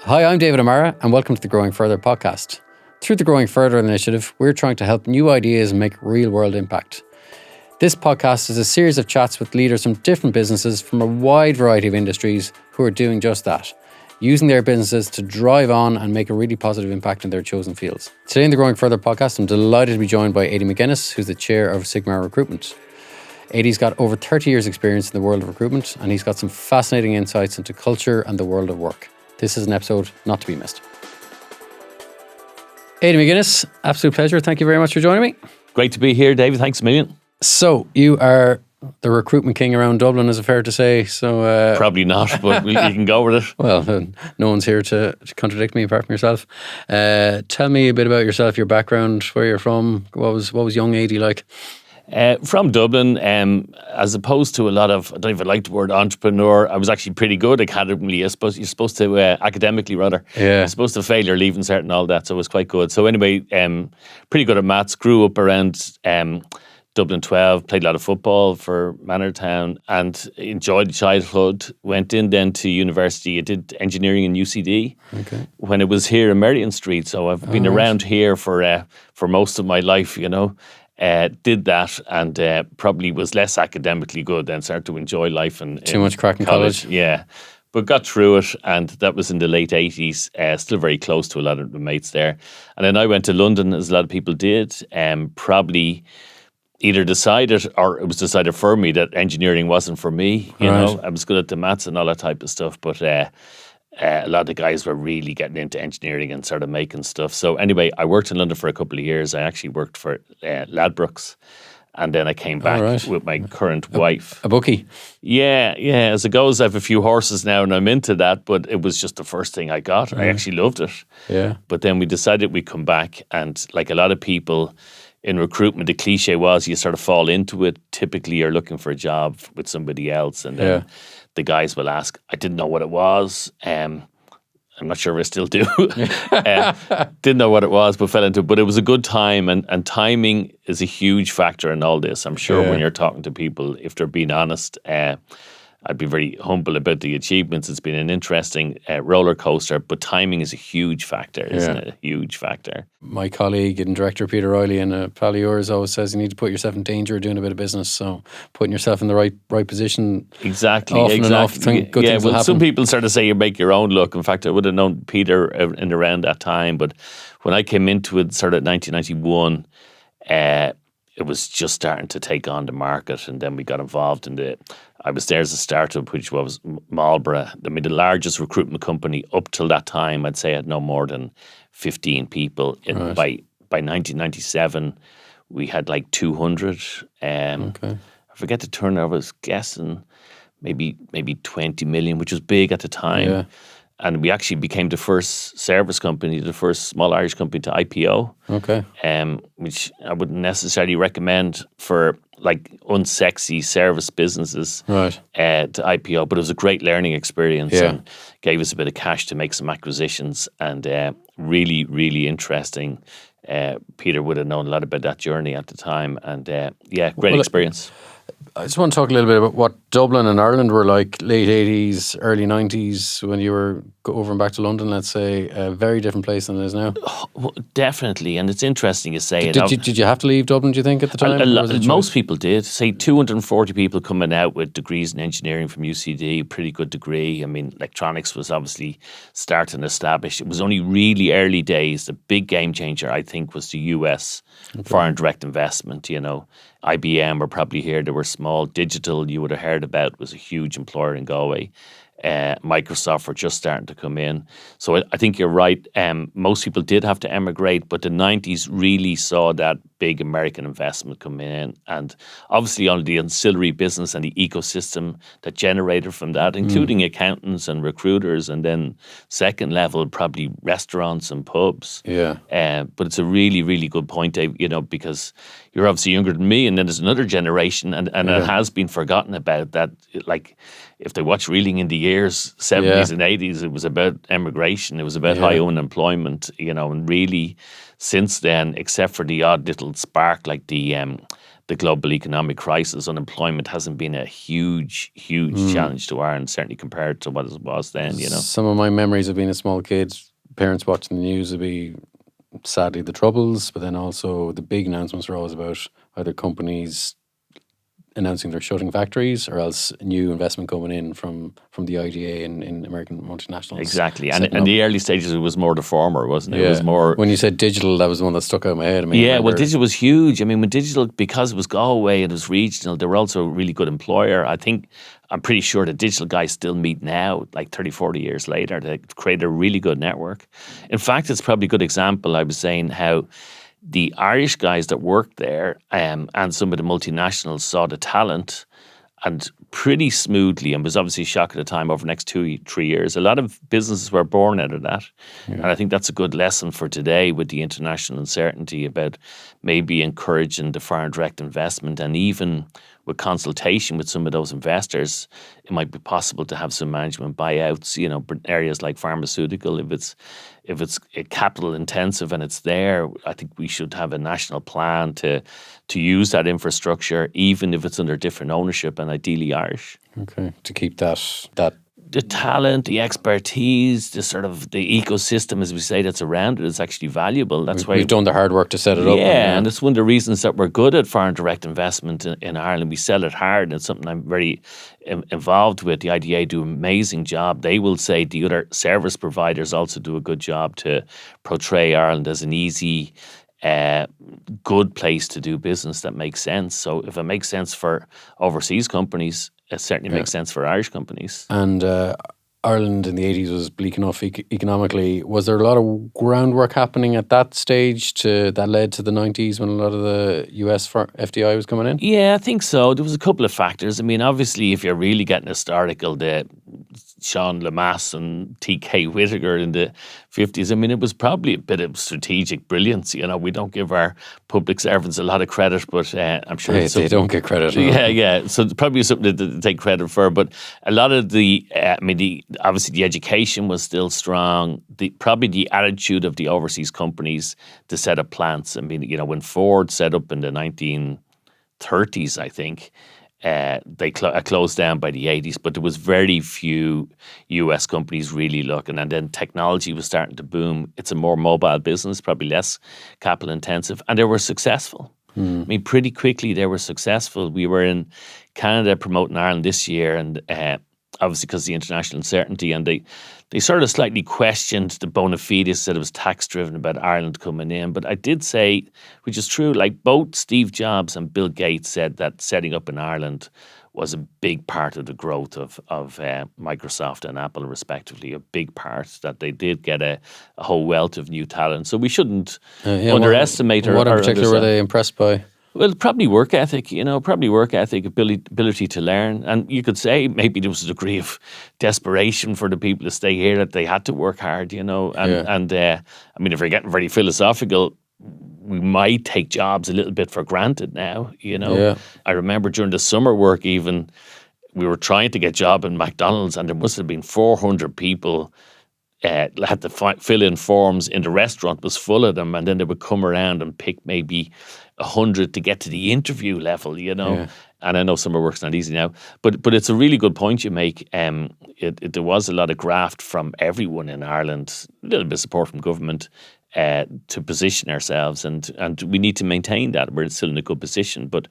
Hi, I'm David Amara, and welcome to the Growing Further podcast. Through the Growing Further initiative, we're trying to help new ideas make real-world impact. This podcast is a series of chats with leaders from different businesses from a wide variety of industries who are doing just that, using their businesses to drive on and make a really positive impact in their chosen fields. Today in the Growing Further podcast, I'm delighted to be joined by Adie McGennis, who's the Chair of Sigma Recruitment. Adie's got over 30 years experience in the world of recruitment, and he's got some fascinating insights into culture and the world of work. This is an episode not to be missed. Adie McGennis, absolute pleasure. Thank you very much for joining me. Great to be here, David. Thanks a million. So, you are the recruitment king around Dublin, is it fair to say? So probably not, but you can go with it. Well, no one's here to contradict me apart from yourself. Tell me a bit about yourself, your background, where you're from. What was young Adie like? From Dublin, as opposed to a lot of, I don't even like the word entrepreneur, I was actually pretty good academically. You're supposed to, academically rather. Yeah. You're supposed to fail your leaving cert and all that, so it was quite good. So anyway, pretty good at maths, grew up around Dublin 12, played a lot of football for Manortown and enjoyed childhood. Went in then to university. I did engineering in UCD when it was here in Merrion Street. So I've been around here for most of my life, you know. Did that and probably was less academically good, then started to enjoy life. And too much crack in college. Yeah, but got through it, and that was in the late 80s, still very close to a lot of the mates there. And then I went to London, as a lot of people did, probably either decided, or it was decided for me, that engineering wasn't for me. You know, I was good at the maths and all that type of stuff, but a lot of the guys were really getting into engineering and sort of making stuff. So anyway, I worked in London for a couple of years. I actually worked for Ladbrokes, and then I came back with my current wife. A bookie? Yeah. As it goes, I have a few horses now, and I'm into that, but it was just the first thing I got. I actually loved it. Yeah. But then we decided we'd come back, and like a lot of people in recruitment, the cliche was you sort of fall into it. Typically, you're looking for a job with somebody else, and then the guys will ask, I didn't know what it was. I'm not sure if I still do. Didn't know what it was, but fell into it. But it was a good time, and timing is a huge factor in all this. I'm sure when you're talking to people, if they're being honest, I'd be very humble about the achievements. It's been an interesting roller coaster, but timing is a huge factor, isn't it? A huge factor. My colleague and director Peter Riley and a pal of yours always says you need to put yourself in danger doing a bit of business. So putting yourself in the right position. Exactly. Often enough, good things will happen. Some people sort of say you make your own luck. In fact, I would have known Peter in around that time, but when I came into it, sort of 1991, it was just starting to take on the market, and then we got involved in I was there as a startup, which was Marlborough. I mean, the largest recruitment company up till that time, I'd say, had no more than 15 people. By 1997, we had like 200. I forget the turnover. I was guessing maybe 20 million, which was big at the time. Yeah. And we actually became the first service company, the first small Irish company to IPO. Which I wouldn't necessarily recommend for like unsexy service businesses to IPO, but it was a great learning experience and gave us a bit of cash to make some acquisitions, and really, really interesting. Peter would have known a lot about that journey at the time, and great experience. I just want to talk a little bit about what Dublin and Ireland were like late 80s, early 90s when you were over and back to London, let's say. A very different place than it is now. Oh, well, definitely, and it's interesting you say it. Did you have to leave Dublin, do you think, at the time? Most people did. Say 240 people coming out with degrees in engineering from UCD, pretty good degree. I mean, electronics was obviously starting established. It was only really early days. The big game changer, I think, was the US foreign direct investment, you know. IBM were probably here. They were small. Digital, you would have heard about, was a huge employer in Galway. Microsoft were just starting to come in. So I think you're right. Most people did have to emigrate, but the 90s really saw that big American investment come in. And obviously on the ancillary business and the ecosystem that generated from that, including accountants and recruiters, and then second level, probably restaurants and pubs. Yeah. But it's a really, really good point, Dave, you know, because you're obviously younger than me, and then there's another generation, and it has been forgotten about that. Like, if they watch Reeling in the Years, 70s and 80s, it was about emigration, it was about high unemployment, you know, and really since then, except for the odd little spark like the the global economic crisis, unemployment hasn't been a huge challenge to Ireland, certainly compared to what it was then, Some of my memories of being a small kid, parents watching the news would be, sadly, the Troubles, but then also the big announcements were always about either companies announcing they're shutting factories or else new investment coming in from the IDA in American multinationals. Exactly. And in the early stages, it was more the former, wasn't it? Yeah. It was more... When you said digital, that was the one that stuck out in my head. I mean, well, digital was huge. I mean, when digital, because it was Galway, it was regional, they were also a really good employer. I'm pretty sure the digital guys still meet now, like 30, 40 years later. They created a really good network. In fact, it's probably a good example. I was saying how the Irish guys that worked there and some of the multinationals saw the talent, and pretty smoothly, and was obviously a shock at the time, over the next 2-3 years, a lot of businesses were born out of that. Yeah. And I think that's a good lesson for today with the international uncertainty about maybe encouraging the foreign direct investment, and even with consultation with some of those investors, it might be possible to have some management buyouts, areas like pharmaceutical. If it's capital intensive and it's there, I think we should have a national plan to use that infrastructure, even if it's under different ownership and ideally Irish. Okay, to keep that the talent, the expertise, the sort of the ecosystem, as we say, that's around it is actually valuable. That's why we've done the hard work to set it up. Yeah, and it's one of the reasons that we're good at foreign direct investment in Ireland. We sell it hard, and it's something I'm very involved with. The IDA do an amazing job. They will say the other service providers also do a good job to portray Ireland as an easy, good place to do business that makes sense. So if it makes sense for overseas companies, it certainly makes sense for Irish companies. And Ireland in the 80s was bleak enough economically. Was there a lot of groundwork happening at that stage that led to the 90s when a lot of the US FDI was coming in? Yeah, I think so. There was a couple of factors. I mean, obviously, if you're really getting historical, the Sean Lemass and T.K. Whittaker in the 50s, I mean, it was probably a bit of strategic brilliance. We don't give our public servants a lot of credit, but I'm sure they don't get credit. Yeah. So it's probably something to take credit for. But a lot of obviously the education was still strong. Probably the attitude of the overseas companies to set up plants. I mean, when Ford set up in the 1930s, I think, they closed down by the 80s, but there was very few US companies really looking. And then technology was starting to boom. It's a more mobile business, probably less capital intensive, and they were successful. I mean, pretty quickly they were successful. We were in Canada promoting Ireland this year, and obviously because of the international uncertainty, and they sort of slightly questioned the bona fides, said it was tax driven about Ireland coming in. But I did say, which is true, like both Steve Jobs and Bill Gates said that setting up in Ireland was a big part of the growth of Microsoft and Apple, respectively, a big part, that they did get a whole wealth of new talent. So we shouldn't underestimate What in particular were they impressed by? Well, probably work ethic, ability to learn. And you could say maybe there was a degree of desperation for the people to stay here, that they had to work hard, I mean, if we're getting very philosophical, we might take jobs a little bit for granted now, Yeah. I remember during the summer work even, we were trying to get a job in McDonald's, and there must have been 400 people had to fill in forms in the restaurant, was full of them, and then they would come around and pick maybe 100 to get to the interview level, Yeah. And I know summer work's not easy now, but it's a really good point you make. There was a lot of graft from everyone in Ireland, a little bit of support from government to position ourselves, and we need to maintain that. We're still in a good position, but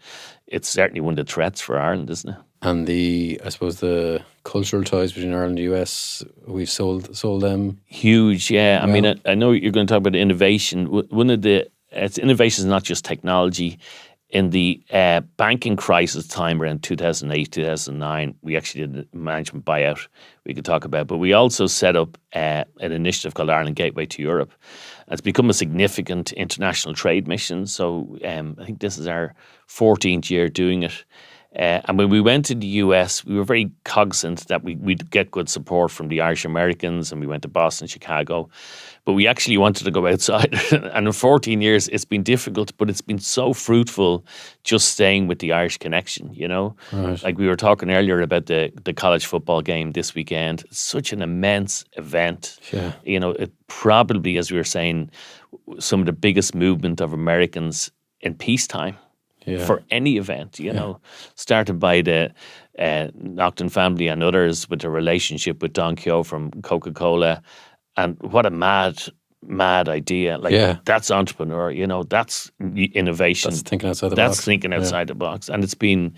it's certainly one of the threats for Ireland, isn't it? And I suppose the cultural ties between Ireland and the US, we've sold them. Huge, yeah. I mean, I know you're going to talk about innovation. Innovation is not just technology. In the banking crisis time around 2008, 2009, we actually did a management buyout we could talk about. But we also set up an initiative called Ireland Gateway to Europe. It's become a significant international trade mission. So I think this is our 14th year doing it. And when we went to the US, we were very cognizant that we'd get good support from the Irish Americans, and we went to Boston, Chicago. But we actually wanted to go outside. And in 14 years, it's been difficult, but it's been so fruitful just staying with the Irish connection, Right. Like we were talking earlier about the college football game this weekend. It's such an immense event. Yeah. It probably, as we were saying, some of the biggest movement of Americans in peacetime. for any event, started by the Nocton family and others with a relationship with Don Keogh from Coca-Cola. And what a mad idea. That's entrepreneur, that's innovation. That's thinking outside the That's box. thinking outside the box. And it's been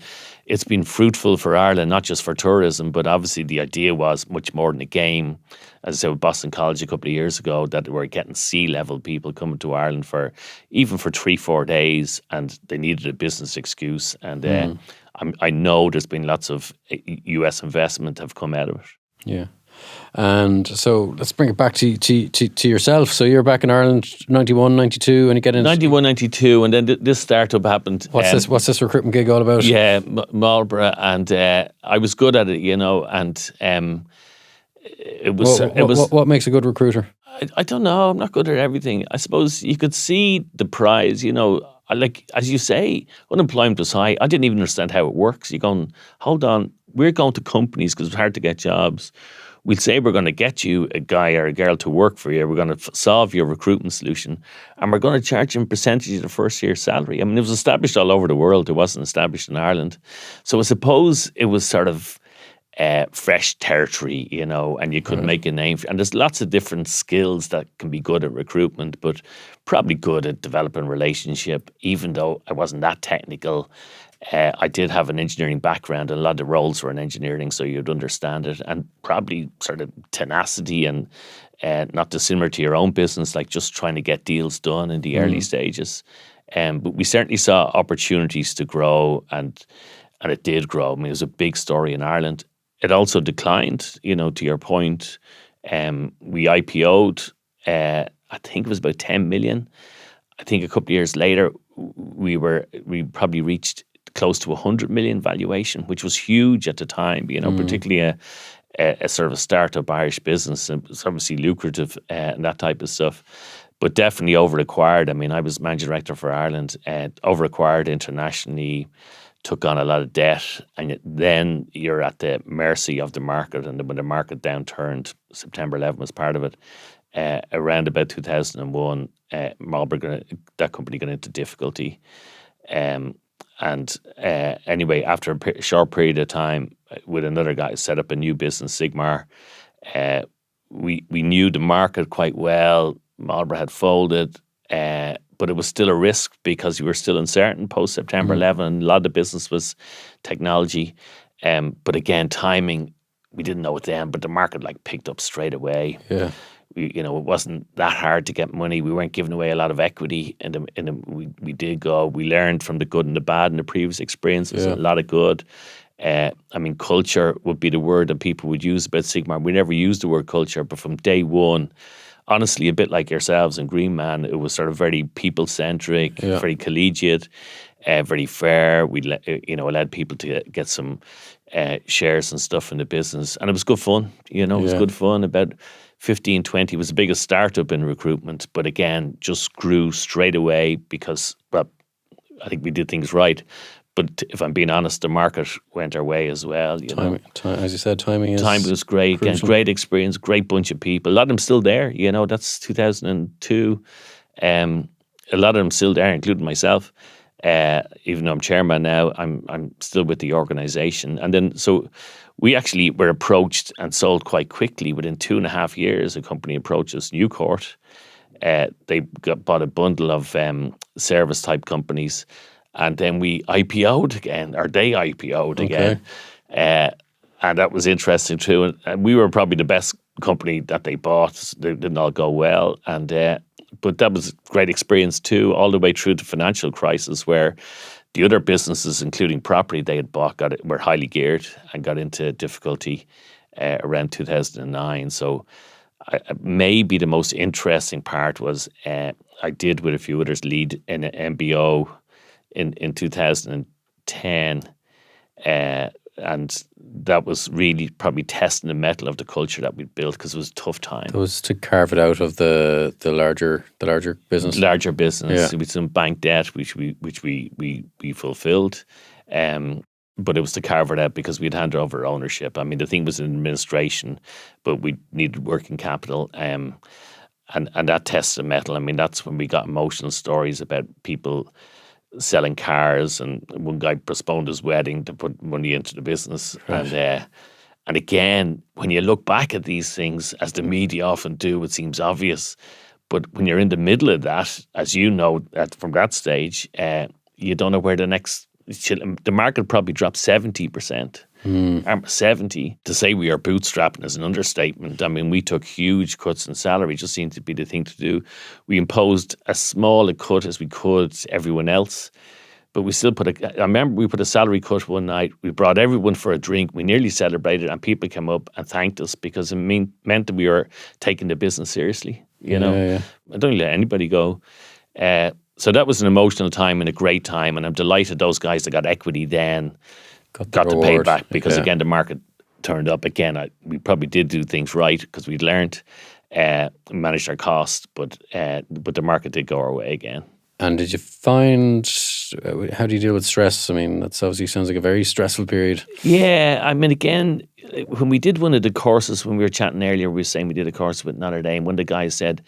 fruitful for Ireland, not just for tourism, but obviously the idea was much more than a game. As I said, with Boston College a couple of years ago, that we're getting C-level people coming to Ireland for 3-4 days, and they needed a business excuse. And I know there's been lots of US investment have come out of it. Yeah. And so let's bring it back to yourself. So you're back in Ireland 91, 92, and you get into 91, 92, and then this startup happened. What's this recruitment gig all about? Yeah, Marlborough, and I was good at it, and it was. What makes a good recruiter? I don't know. I'm not good at everything. I suppose you could see the prize. As you say, unemployment was high. I didn't even understand how it works. You're going, hold on, we're going to companies because it's hard to get jobs. We'll say we're going to get you a guy or a girl to work for you. We're going to solve your recruitment solution, and we're going to charge you a percentage of the first year's salary. I mean, it was established all over the world. It wasn't established in Ireland. So I suppose it was sort of fresh territory, and you could make a name for it. And there's lots of different skills that can be good at recruitment, but probably good at developing relationship, even though I wasn't that technical. I did have an engineering background, and a lot of the roles were in engineering, so you'd understand it, and probably sort of tenacity and not dissimilar to your own business, like just trying to get deals done in the early stages. But we certainly saw opportunities to grow, and it did grow. I mean, it was a big story in Ireland. It also declined, to your point. We IPO'd, I think it was about 10 million. I think a couple of years later, we probably reached close to 100 million valuation, which was huge at the time, particularly a sort of a startup Irish business. It was obviously lucrative and that type of stuff, but definitely over-acquired. I mean, I was managing director for Ireland, over-acquired internationally, took on a lot of debt, and then you're at the mercy of the market. And when the market downturned, September 11 was part of it. Around about 2001, Marlborough, that company got into difficulty. Anyway, after a short period of time, with another guy, set up a new business, Sigma. We knew the market quite well. Marlborough had folded, but it was still a risk because you were still uncertain post September 11. A lot of the business was technology, but again, timing. We didn't know it then, but the market picked up straight away. Yeah. It wasn't that hard to get money. We weren't giving away a lot of equity, and we did go. We learned from the good and the bad in the previous experiences. A lot of good. I mean, culture would be the word that people would use about Sigma. We never used the word culture, but from day one, honestly, a bit like yourselves and Green Man, it was sort of very people-centric, very collegiate, very fair. We allowed people to get some shares and stuff in the business, and it was good fun. It was good fun. About 15, 20 was the biggest startup in recruitment, but again, just grew straight away because, well, I think we did things right. But if I'm being honest, the market went our way as well. As you said, timing was great. Again, great experience, great bunch of people. A lot of them still there. That's 2002. A lot of them still there, including myself. Even though I'm chairman now, I'm still with the organisation. And then, so we actually were approached and sold quite quickly. Within 2.5 years, a company approached us, Newcourt. They bought a bundle of service type companies. And then we IPO'd again, or they IPO'd again. And that was interesting too. And we were probably the best company that they bought. They didn't all go well. But that was a great experience too, all the way through the financial crisis, where the other businesses, including property they had bought, were highly geared and got into difficulty around 2009. So maybe the most interesting part was I did, with a few others, lead in an MBO in 2010, and that was really probably testing the mettle of the culture that we'd built, because it was a tough time. It was to carve it out of the larger business. Larger business with some bank debt, which we fulfilled, but it was to carve it out because we'd handed over ownership. I mean, the thing was in administration, but we needed working capital, and that tests the mettle. I mean, that's when we got emotional stories about people selling cars, and one guy postponed his wedding to put money into the business. Right. And again, when you look back at these things, as the media often do, it seems obvious. But when you're in the middle of that, as you know, from that stage, you don't know where the market probably dropped 70%. 70. To say we are bootstrapping is an understatement. I mean, we took huge cuts in salary, just seemed to be the thing to do. We imposed as small a cut as we could to everyone else. But we still I remember we put a salary cut one night. We brought everyone for a drink. We nearly celebrated, and people came up and thanked us because it meant that we were taking the business seriously. You know, Yeah. I don't let anybody go. So that was an emotional time and a great time, and I'm delighted those guys that got equity then got the payback because again the market turned up again. We probably did do things right because we'd learned, managed our costs, but the market did go our way again. And did you find, how do you deal with stress? I mean, that obviously sounds like a very stressful period. Yeah, I mean, again, when we did one of the courses, when we were chatting earlier, we were saying we did a course with Notre Dame. One of the guys said,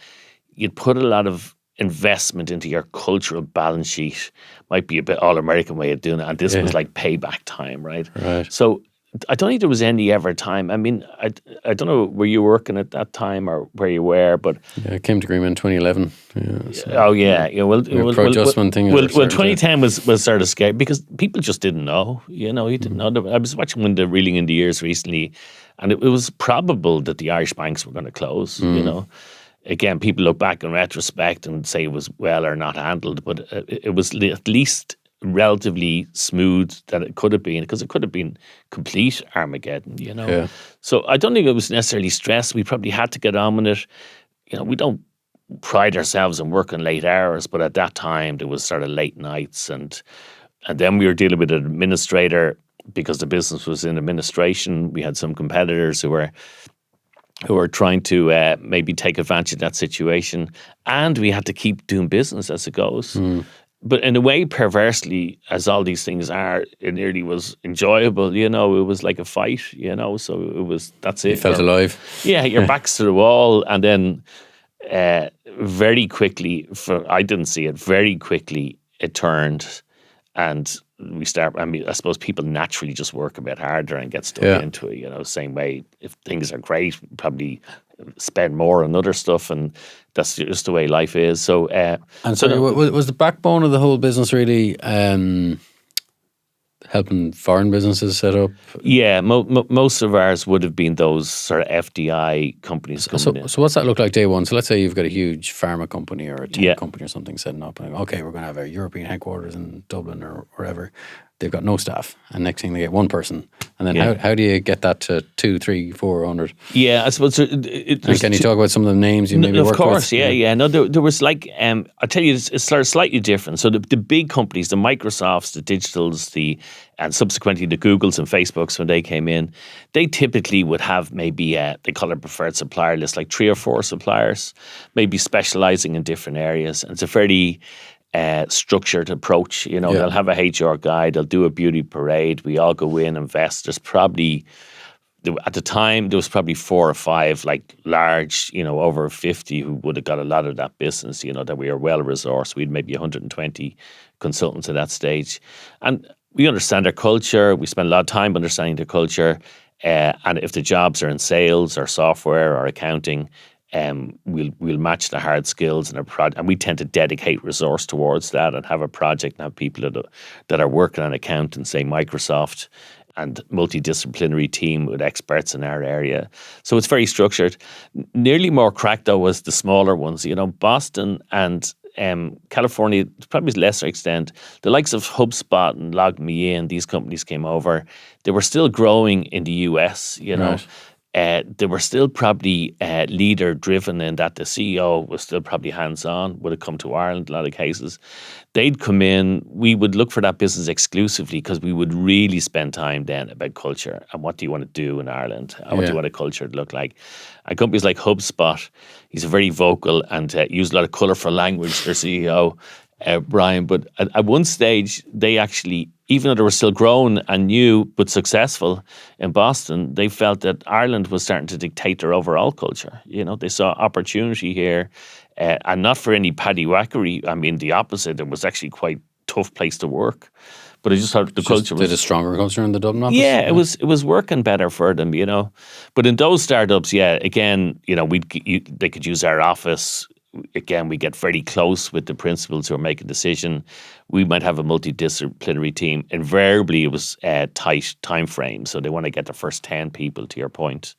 you'd put a lot of investment into your cultural balance sheet. Might be a bit all-American way of doing it. And this was like payback time, right? Right. So I don't think there was any ever time. I mean, I don't know, were you working at that time or where you were, but... Yeah, I came to Greenman in 2011. Yeah, so, oh, yeah. Well, pro-adjustment thing. Well, 2010 was sort of scary because people just didn't know. You know, you didn't know. I was watching one of the Reeling in the Years recently, and it was probable that the Irish banks were going to close, you know. Again, people look back in retrospect and say it was well or not handled, but it was at least relatively smooth that it could have been, because it could have been complete Armageddon, you know. Yeah. So I don't think it was necessarily stress. We probably had to get on with it. You know, we don't pride ourselves in working late hours, but at that time there was sort of late nights, and then we were dealing with an administrator because the business was in administration. We had some competitors who were trying to maybe take advantage of that situation, and we had to keep doing business as it goes. But in a way, perversely, as all these things are, it nearly was enjoyable, you know. It was like a fight, you know, so that's it. You felt alive. Yeah, your back's to the wall, and then very quickly, I didn't see it, very quickly it turned, and I suppose people naturally just work a bit harder and get stuck into it, you know, same way. If things are great, probably spend more on other stuff, and that's just the way life is. So, was the backbone of the whole business really helping foreign businesses set up? Yeah, most of ours would have been those sort of FDI companies coming in. So what's that look like day one? So let's say you've got a huge pharma company or a tech company or something setting up, and okay, we're going to have a European headquarters in Dublin or wherever. They've got no staff, and next thing they get one person, and then how do you get that to 200, 300, 400? Yeah, I suppose. And can you talk about some of the names you maybe worked with? Of course, yeah. No, there was like I'll tell you, it's sort of slightly different. So the big companies, the Microsofts, the Digitals, and subsequently the Googles and Facebooks, when they came in, they typically would have maybe they call it preferred supplier list, like 3 or 4 suppliers, maybe specializing in different areas. And it's a fairly structured approach. You know, they'll have a HR guy, they'll do a beauty parade, we all go in, invest. There's probably, at the time, there was probably 4 or 5 like large, you know, over 50 who would have got a lot of that business, you know, that we are well resourced. We'd maybe 120 consultants at that stage. And we understand their culture. We spend a lot of time understanding their culture. And if the jobs are in sales or software or accounting, we'll match the hard skills and we tend to dedicate resource towards that and have a project and have people that are working on accounting, say Microsoft, and multidisciplinary team with experts in our area. So it's very structured. Nearly more crack though was the smaller ones. You know, Boston and California, probably to a lesser extent, the likes of HubSpot and LogMeIn, these companies came over. They were still growing in the US, you know. Right. They were still probably leader-driven in that the CEO was still probably hands-on, would have come to Ireland in a lot of cases. They'd come in, we would look for that business exclusively because we would really spend time then about culture and what do you want to do in Ireland? What do you want a culture to look like? And companies like HubSpot, he's very vocal and used a lot of colourful language, their CEO, Brian, but at one stage, they actually, even though they were still grown and new but successful in Boston, they felt that Ireland was starting to dictate their overall culture. You know, they saw opportunity here, and not for any paddywhackery. I mean, the opposite. It was actually quite tough place to work. But I just thought the culture was... Did a stronger culture in the Dublin office? Yeah, it was working better for them, you know. But in those startups, yeah, again, you know, they could use our office. Again, we get very close with the principals who are making a decision. We might have a multidisciplinary team. Invariably, it was tight time frame, so they want to get the first 10 people, to your point.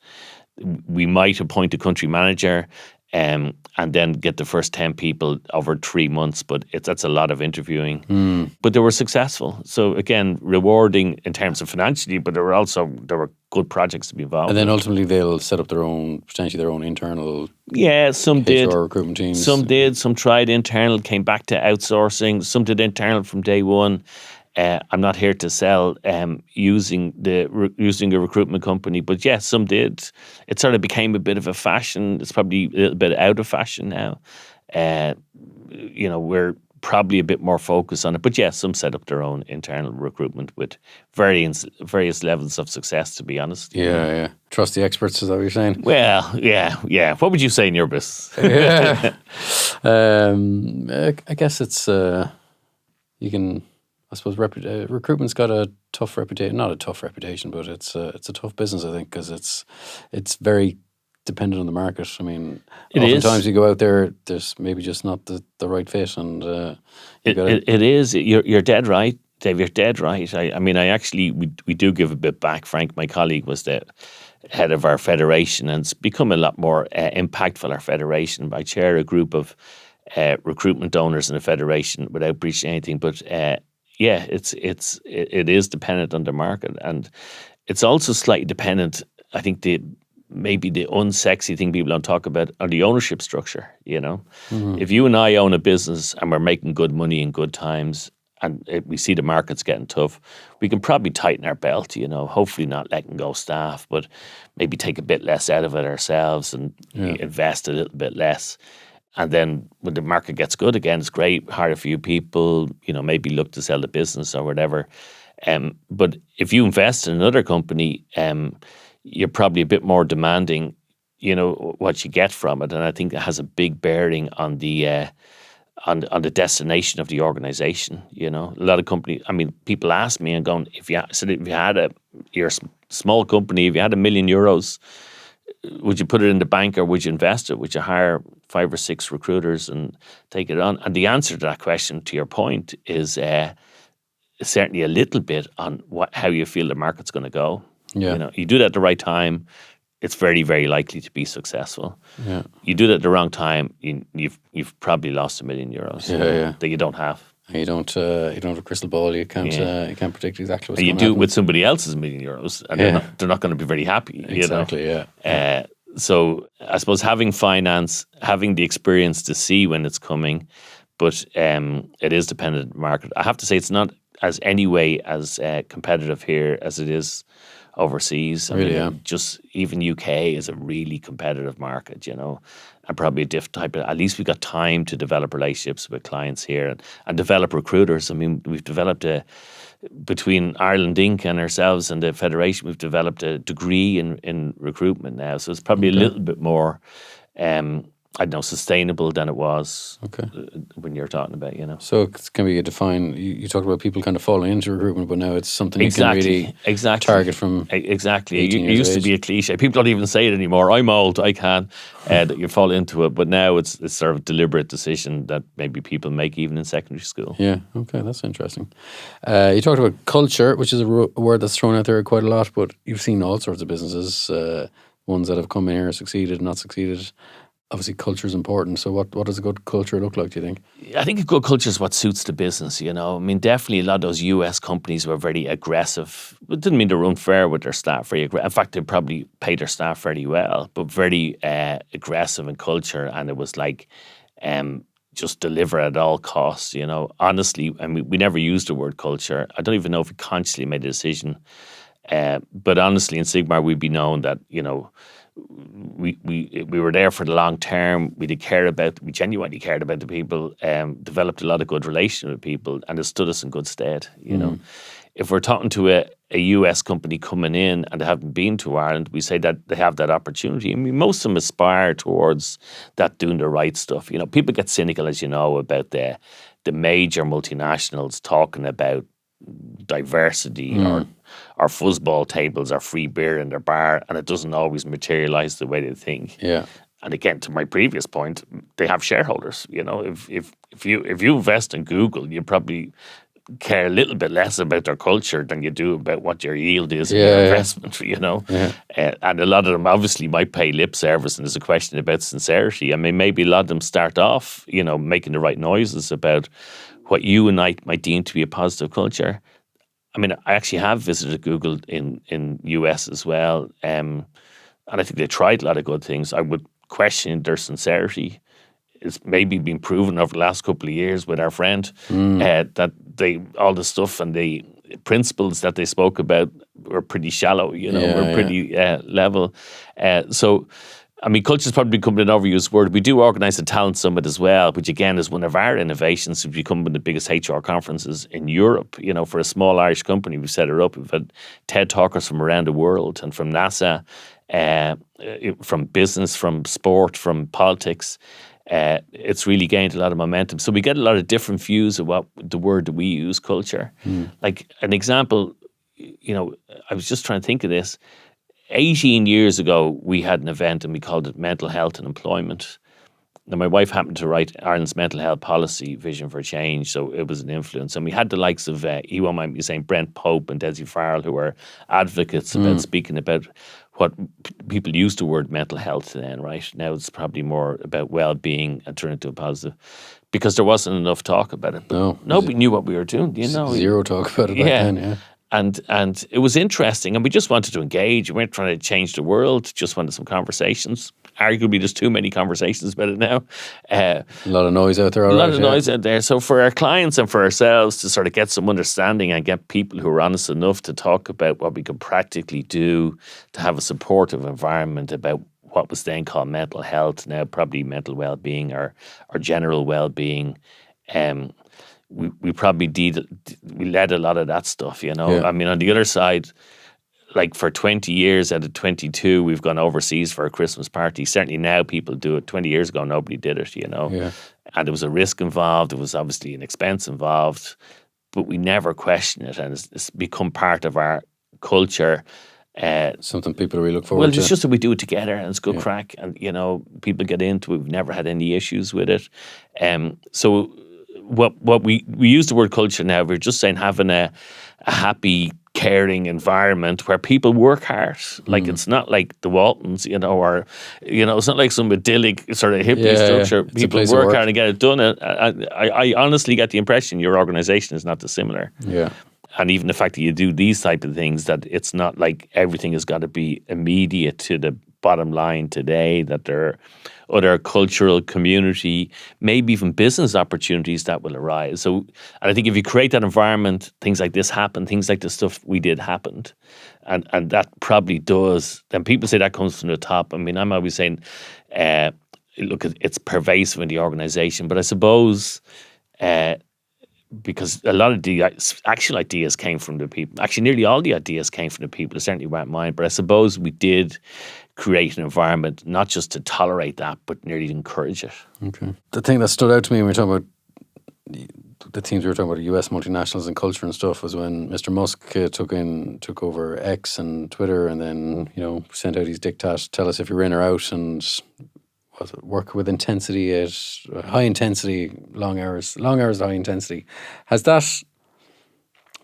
We might appoint a country manager and then get the first 10 people over 3 months, but that's a lot of interviewing. But they were successful. So again, rewarding in terms of financially, but there were good projects to be involved And then with. ultimately they'll set up potentially their own internal some HR did. recruitment teams. Some did. Some tried internal, came back to outsourcing. Some did internal from day one. I'm not here to sell using a recruitment company, but yes, some did. It sort of became a bit of a fashion. It's probably a little bit out of fashion now. You know, we're probably a bit more focused on it. But yes, some set up their own internal recruitment with various levels of success, to be honest. Yeah. Trust the experts, is that what you're saying? Well, yeah. What would you say in your business? Yeah. I guess it's you can. I suppose recruitment's got a tough reputation. Not a tough reputation, but it's a tough business, I think, because it's very dependent on the market. I mean, oftentimes you go out there, there's maybe just not the right fit, and it is. You're dead right, Dave. You're dead right. I mean, we do give a bit back. Frank, my colleague, was the head of our federation, and it's become a lot more impactful. Our federation, I chair a group of recruitment donors in the federation without breaching anything, but. Yeah, it is dependent on the market, and it's also slightly dependent. I think maybe the unsexy thing people don't talk about are the ownership structure. You know, if you and I own a business and we're making good money in good times, and we see the market's getting tough, we can probably tighten our belt. You know, hopefully not letting go staff, but maybe take a bit less out of it ourselves and invest a little bit less. And then when the market gets good again, it's great, hire a few people, you know, maybe look to sell the business or whatever. But if you invest in another company, you're probably a bit more demanding, you know, what you get from it. And I think it has a big bearing on the destination of the organization. You know, a lot of companies, I mean, people ask me and going, if you had your small company, if you had €1 million, would you put it in the bank or would you invest it? Would you hire 5 or 6 recruiters and take it on? And the answer to that question, to your point, is certainly a little bit on how you feel the market's going to go. Yeah. You know, you do that at the right time, it's very, very likely to be successful. Yeah. You do that at the wrong time, you've probably lost €1 million that you don't have. You don't have a crystal ball. You can't predict exactly what's going to happen. You do it with somebody else's €1 million, and they're not going to be very happy. Exactly. You know? So I suppose having finance, having the experience to see when it's coming, but it is dependent on the market. I have to say it's not as competitive here as it is overseas. I mean, just even UK is a really competitive market, you know, and probably a different type of, at least we've got time to develop relationships with clients here and develop recruiters. I mean, we've developed between Ireland Inc. and ourselves and the Federation, we've developed a degree in recruitment now. So it's probably a little bit more, I don't know, sustainable than it was when you're talking about, you know. So it can be you talked about people kind of falling into recruitment, but now it's something you can really target from. Exactly. It used to be a cliche. People don't even say it anymore. I'm old, I can, that you fall into it. But now it's sort of a deliberate decision that maybe people make even in secondary school. Yeah, okay, that's interesting. You talked about culture, which is a word that's thrown out there quite a lot, but you've seen all sorts of businesses, ones that have come in here, succeeded, not succeeded. Obviously, culture is important. So what does a good culture look like, do you think? I think a good culture is what suits the business, you know. I mean, definitely a lot of those US companies were very aggressive. It didn't mean they were unfair with their staff. In fact, they probably paid their staff fairly well, but very aggressive in culture. And it was like just deliver at all costs, you know. Honestly, I mean, we never used the word culture. I don't even know if we consciously made a decision. But honestly, in Sigma, we'd be known that, you know, we were there for the long term. We genuinely cared about the people, developed a lot of good relation with people, and it stood us in good stead. You know, if we're talking to a US company coming in and they haven't been to Ireland, we say that they have that opportunity. I mean, most of them aspire towards that, doing the right stuff. You know, people get cynical, as you know, about the the major multinationals talking about diversity or football tables or free beer in their bar, and it doesn't always materialize the way they think. Yeah. And again, to my previous point, they have shareholders. If you invest in Google, you probably care a little bit less about their culture than you do about what your yield is in your investment, and a lot of them obviously might pay lip service, and there's a question about sincerity. I mean, maybe a lot of them start off, making the right noises about what you and I might deem to be a positive culture. I mean, I actually have visited Google in US as well, and I think they tried a lot of good things. I would question their sincerity. It's maybe been proven over the last couple of years with our friend that all the stuff and the principles that they spoke about were pretty shallow, were pretty level. So, I mean, culture is probably becoming an overused word. We do organise a talent summit as well, which again is one of our innovations to become one of the biggest HR conferences in Europe. For a small Irish company, we've set it up. We've had TED talkers from around the world and from NASA, from business, from sport, from politics. It's really gained a lot of momentum. So we get a lot of different views of what the word that we use, culture. Like an example, I was just trying to think of this. 18 years ago, we had an event and we called it Mental Health and Employment. Now, my wife happened to write Ireland's mental health policy, Vision for Change, so it was an influence. And we had the likes of, you won't mind me saying, Brent Pope and Desi Farrell, who were advocates about speaking about what people use the word mental health then, right? Now it's probably more about well-being and turning to a positive, because there wasn't enough talk about it. No. Nobody knew what we were doing, Zero talk about it back then, yeah. And it was interesting, and we just wanted to engage. We weren't trying to change the world, just wanted some conversations. Arguably, there's too many conversations about it now. A lot of noise out there. A lot of noise out there. So for our clients and for ourselves to sort of get some understanding and get people who are honest enough to talk about what we can practically do to have a supportive environment about what was then called mental health, now probably mental well-being or general well-being. We probably we led a lot of that stuff, Yeah. I mean, on the other side, like for 20 years out of 22, we've gone overseas for a Christmas party. Certainly now people do it. 20 years ago, nobody did it, Yeah. And there was a risk involved. There was obviously an expense involved, but we never question it, and it's become part of our culture. Something people really look forward to. Well, it's just that we do it together, and it's good crack, and people get into it. We've never had any issues with it. So what we use the word culture now. We're just saying having a happy, caring environment where people work hard. Like it's not like the Waltons, or it's not like some idyllic sort of hippie structure. Yeah. People work hard and get it done. I honestly get the impression your organization is not dissimilar. Yeah. And even the fact that you do these type of things, that it's not like everything has got to be immediate to the bottom line today, that there are other cultural, community, maybe even business opportunities that will arise. So, and I think if you create that environment, things like this happen, things like the stuff we did happened. And that probably does. Then people say that comes from the top. I mean, I'm always saying, look, it's pervasive in the organization, but I suppose because a lot of the actual ideas came from the people. Actually, nearly all the ideas came from the people. It certainly weren't mine. But I suppose we did create an environment not just to tolerate that, but nearly to encourage it. Okay. The thing that stood out to me when we were talking about the themes we were talking about, US multinationals and culture and stuff, was when Mr. Musk took over X and Twitter, and then sent out his diktat, tell us if you're in or out, and work with intensity at high intensity, long hours, high intensity. Has that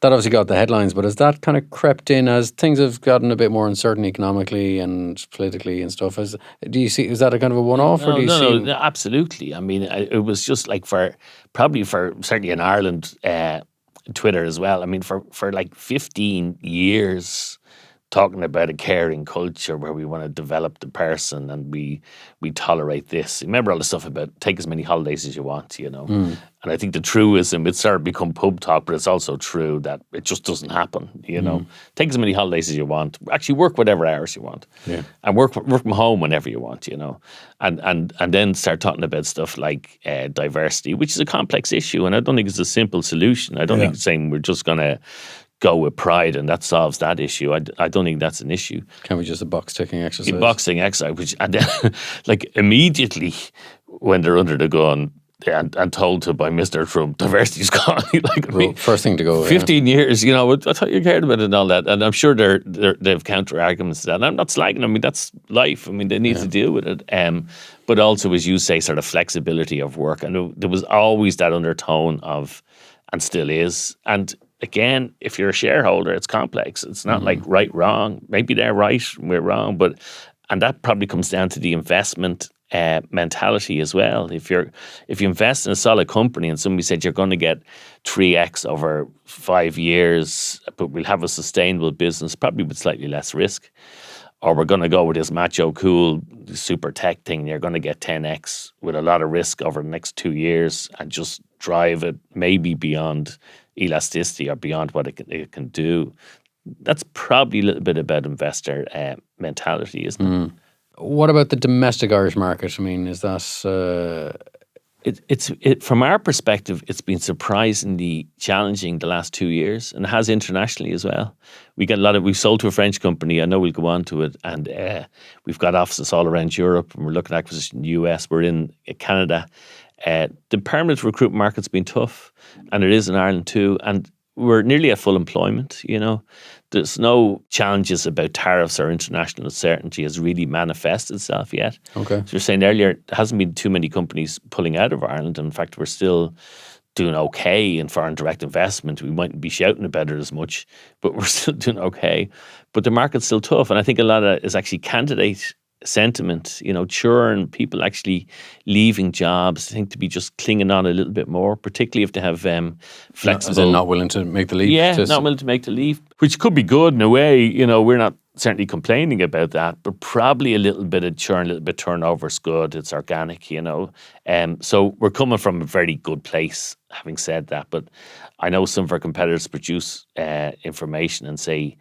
obviously got the headlines, but has that kind of crept in as things have gotten a bit more uncertain economically and politically and stuff? Do you see, is that a kind of a one-off? No, absolutely. I mean, it was just like certainly in Ireland, Twitter as well. I mean, for like 15 years, talking about a caring culture where we want to develop the person and we tolerate this. Remember all the stuff about take as many holidays as you want, And I think the truism, it's started to become pub talk, but it's also true that it just doesn't happen, Take as many holidays as you want. Actually work whatever hours you want. Yeah. And work from home whenever you want, And then start talking about stuff like diversity, which is a complex issue. And I don't think it's a simple solution. I don't think it's saying we're just going to go with pride and that solves that issue. I don't think that's an issue. Can we just a box-ticking exercise? Boxing exercise, and then, like immediately when they're under the gun, and told to by Mr. Trump, diversity's gone. Like, I mean, First thing to go. 15 years, I thought you cared about it and all that. And I'm sure they have counter arguments to that. And I'm not slagging them. I mean, that's life. I mean, they need to deal with it. But also, as you say, sort of flexibility of work. And there was always that undertone of, and still is. And again, if you're a shareholder, it's complex. It's not like right, wrong. Maybe they're right, we're wrong. And that probably comes down to the investment mentality as well. If you invest in a solid company and somebody said you're going to get 3x over 5 years, but we'll have a sustainable business, probably with slightly less risk, or we're going to go with this macho cool super tech thing, you're going to get 10x with a lot of risk over the next 2 years and just drive it maybe beyond elasticity or beyond what it can do. That's probably a little bit about investor mentality, isn't it? What about the domestic Irish market? I mean, is that... It's from our perspective, it's been surprisingly challenging the last 2 years, and it has internationally as well. We've sold to a French company. I know we'll go on to it, and we've got offices all around Europe, and we're looking at acquisition in the US. We're in Canada. The permanent recruitment market's been tough, and it is in Ireland too. And we're nearly at full employment. There's no challenges about tariffs or international uncertainty has really manifested itself yet. Okay. So you're saying earlier, there hasn't been too many companies pulling out of Ireland. In fact, we're still doing okay in foreign direct investment. We mightn't be shouting about it as much, but we're still doing okay. But the market's still tough. And I think a lot of it is actually candidate sentiment, churn, people actually leaving jobs, I think, to be just clinging on a little bit more, particularly if they have flexible... As in not willing to make the leap. Yeah, not willing to make the leap, which could be good in a way. We're not certainly complaining about that, but probably a little bit of churn, a little bit of turnover is good. It's organic, So we're coming from a very good place, having said that. But I know some of our competitors produce information and say,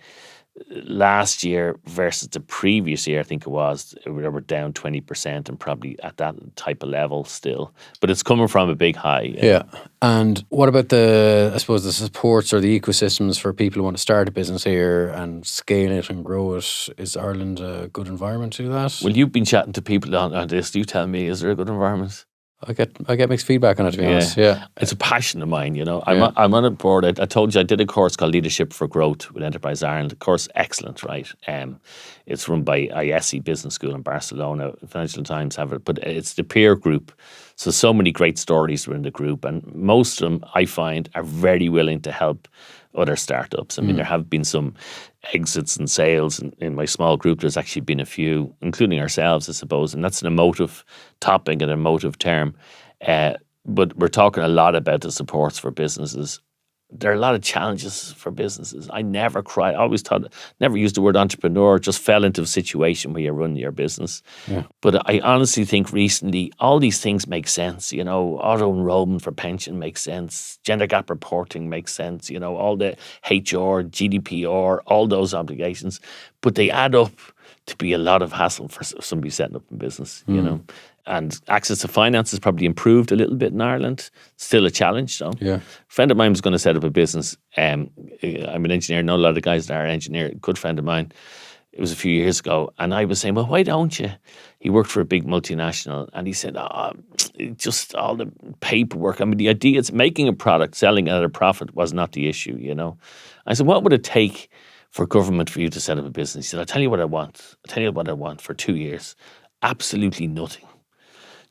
last year versus the previous year, I think it was, we were down 20% and probably at that type of level still. But it's coming from a big high. Yeah. And what about the supports or the ecosystems for people who want to start a business here and scale it and grow it? Is Ireland a good environment to do that? Well, you've been chatting to people on this. You tell me, is there a good environment? I get mixed feedback on it, to be honest. Yeah, it's a passion of mine. I'm on a board. I told you I did a course called Leadership for Growth with Enterprise Ireland. The course, excellent, right? It's run by ISE Business School in Barcelona. Financial Times have it, but it's the peer group. So many great stories were in the group, and most of them I find are very willing to help other startups. I mean, there have been some exits and sales in my small group. There's actually been a few, including ourselves, I suppose, and that's an emotive topic and an emotive term. But we're talking a lot about the supports for businesses. There are a lot of challenges for businesses. I never never used the word entrepreneur, just fell into a situation where you're running your business. Yeah. But I honestly think recently all these things make sense. Auto-enrollment for pension makes sense. Gender gap reporting makes sense. All the HR, GDPR, all those obligations. But they add up to be a lot of hassle for somebody setting up a business, And access to finance has probably improved a little bit in Ireland. Still a challenge, though. Yeah. A friend of mine was going to set up a business. I'm an engineer, know a lot of the guys that are engineer, a good friend of mine. It was a few years ago. And I was saying, well, why don't you? He worked for a big multinational. And he said, just all the paperwork. I mean, the idea is making a product, selling it at a profit was not the issue, I said, what would it take for government for you to set up a business? He said, I'll tell you what I want for 2 years. Absolutely nothing.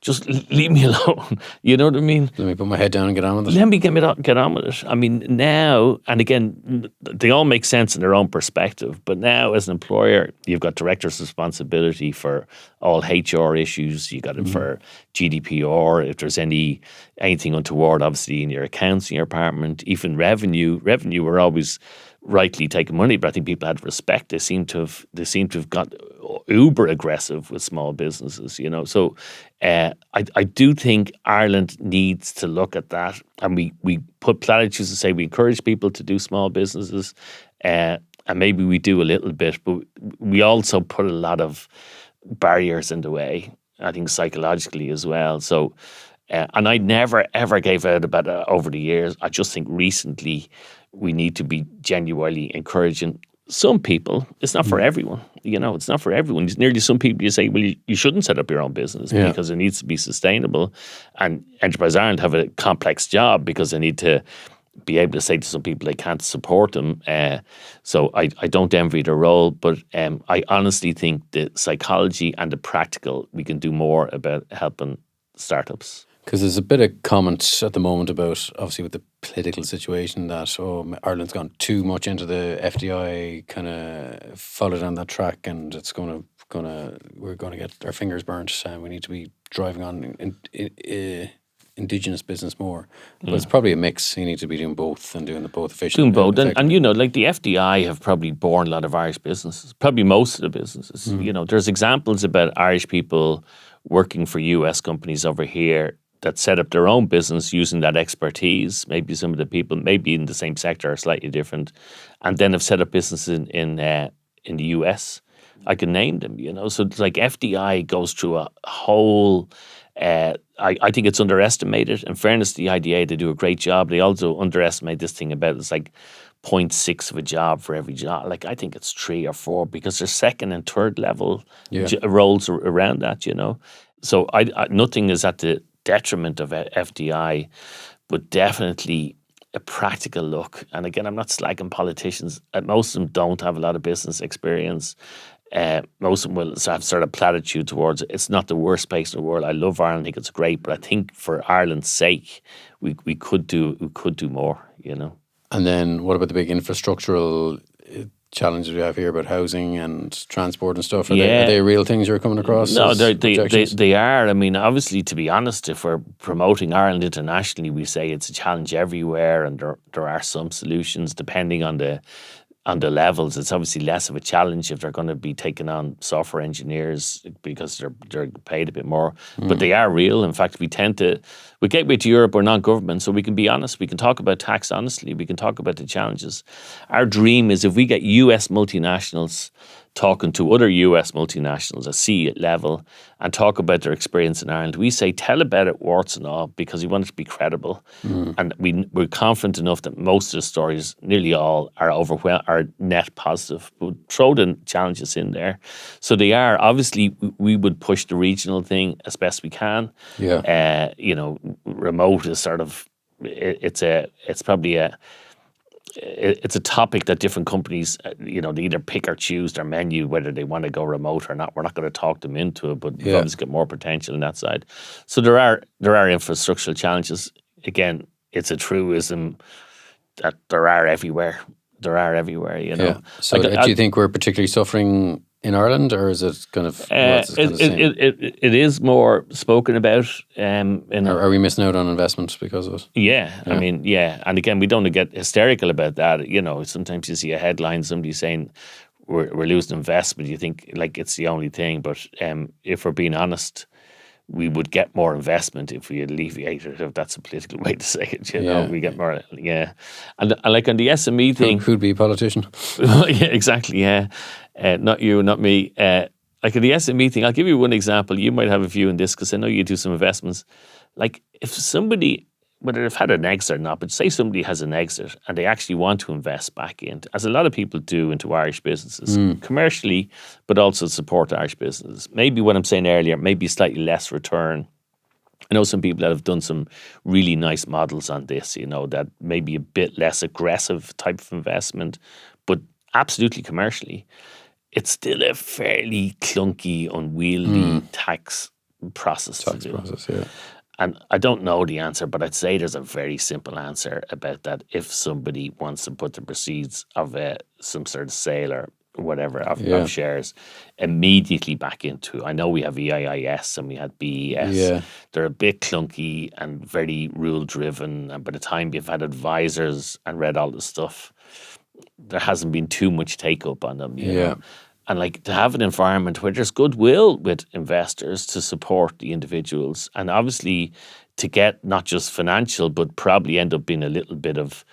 Just leave me alone. You know what I mean? Let me put my head down and get on with it. Let me get on with it. I mean, now, and again, they all make sense in their own perspective, but now as an employer, you've got director's responsibility for all HR issues. You got it for GDPR. If there's anything untoward, obviously, in your accounts, in your apartment, even revenue. Revenue, we're always rightly taking money, but I think people had respect. They seem to have got uber aggressive with small businesses, So I do think Ireland needs to look at that, and we put platitudes to say we encourage people to do small businesses, and maybe we do a little bit, but we also put a lot of barriers in the way, I think psychologically as well. So, and I never ever gave out about it over the years. I just think recently we need to be genuinely encouraging some people, it's not for everyone. It's not for everyone. There's nearly some people you say, well, you shouldn't set up your own business because it needs to be sustainable. And Enterprise Ireland have a complex job because they need to be able to say to some people they can't support them. So I don't envy their role, but I honestly think the psychology and the practical, we can do more about helping startups. Because there's a bit of comment at the moment about, obviously, with the political situation that, Ireland's gone too much into the FDI, kind of followed on that track, and it's we're going to get our fingers burnt, and we need to be driving on indigenous business more. But it's probably a mix. You need to be doing both and doing both efficiently. Doing both. And like the FDI have probably born a lot of Irish businesses, probably most of the businesses. There's examples about Irish people working for US companies over here that set up their own business using that expertise. Maybe some of the people, maybe in the same sector, are slightly different, and then have set up businesses in the US. I can name them, So it's like FDI goes through a whole. I think it's underestimated. In fairness to the IDA, they do a great job. They also underestimate this thing about it's like 0.6 of a job for every job. Like I think it's 3 or 4 because there's second and third level roles around that, So nothing is at the detriment of FDI, but definitely a practical look. And again, I'm not slagging politicians. Most of them don't have a lot of business experience. Most of them will have sort of platitude towards it. It's not the worst place in the world. I love Ireland. I think it's great, but I think for Ireland's sake, we could do more. And then what about the big infrastructural challenges we have here about housing and transport and stuff? Are they real things you're coming across? No, they are. I mean, obviously, to be honest, if we're promoting Ireland internationally, we say it's a challenge everywhere, and there are some solutions depending on the levels. It's obviously less of a challenge if they're going to be taking on software engineers because they're paid a bit more. But they are real. In fact, we Gateway to Europe, we're non-government, so we can be honest. We can talk about tax honestly. We can talk about the challenges. Our dream is if we get US multinationals talking to other US multinationals at C level and talk about their experience in Ireland, we say, tell about it, warts and all, because we want it to be credible. And we're confident enough that most of the stories, nearly all, are net positive. But throw the challenges in there. So they are. Obviously, we would push the regional thing as best we can. Remote is sort of, it's a topic that different companies, they either pick or choose their menu, whether they want to go remote or not. We're not going to talk them into it, but we've obviously got more potential on that side. So there are infrastructural challenges. Again, it's a truism that there are everywhere. So do you think we're particularly suffering in Ireland, or is it kind of? It is more spoken about. Are we missing out on investment because of it? Yeah. I mean, and again, we don't get hysterical about that. Sometimes you see a headline, somebody saying we're losing investment. You think like it's the only thing, but if we're being honest, we would get more investment if we alleviated it, if that's a political way to say it. We get more, And like on the SME thing. Who'd be a politician? Yeah, exactly, yeah. Not you, not me. Like in the SME thing, I'll give you one example. You might have a view on this because I know you do some investments. Like if somebody, whether they've had an exit or not, but say somebody has an exit and they actually want to invest back in, as a lot of people do, into Irish businesses, commercially, but also support Irish businesses. Maybe what I'm saying earlier, maybe slightly less return. I know some people that have done some really nice models on this, that maybe a bit less aggressive type of investment, but absolutely commercially. It's still a fairly clunky, unwieldy tax process. And I don't know the answer, but I'd say there's a very simple answer about that. If somebody wants to put the proceeds of some sort of sale or whatever of shares immediately back into, I know we have EIIS and we had BES. They're a bit clunky and very rule driven. And by the time you've had advisors and read all the stuff, there hasn't been too much take up on them. You know? And like to have an environment where there's goodwill with investors to support the individuals, and obviously to get not just financial, but probably end up being a little bit of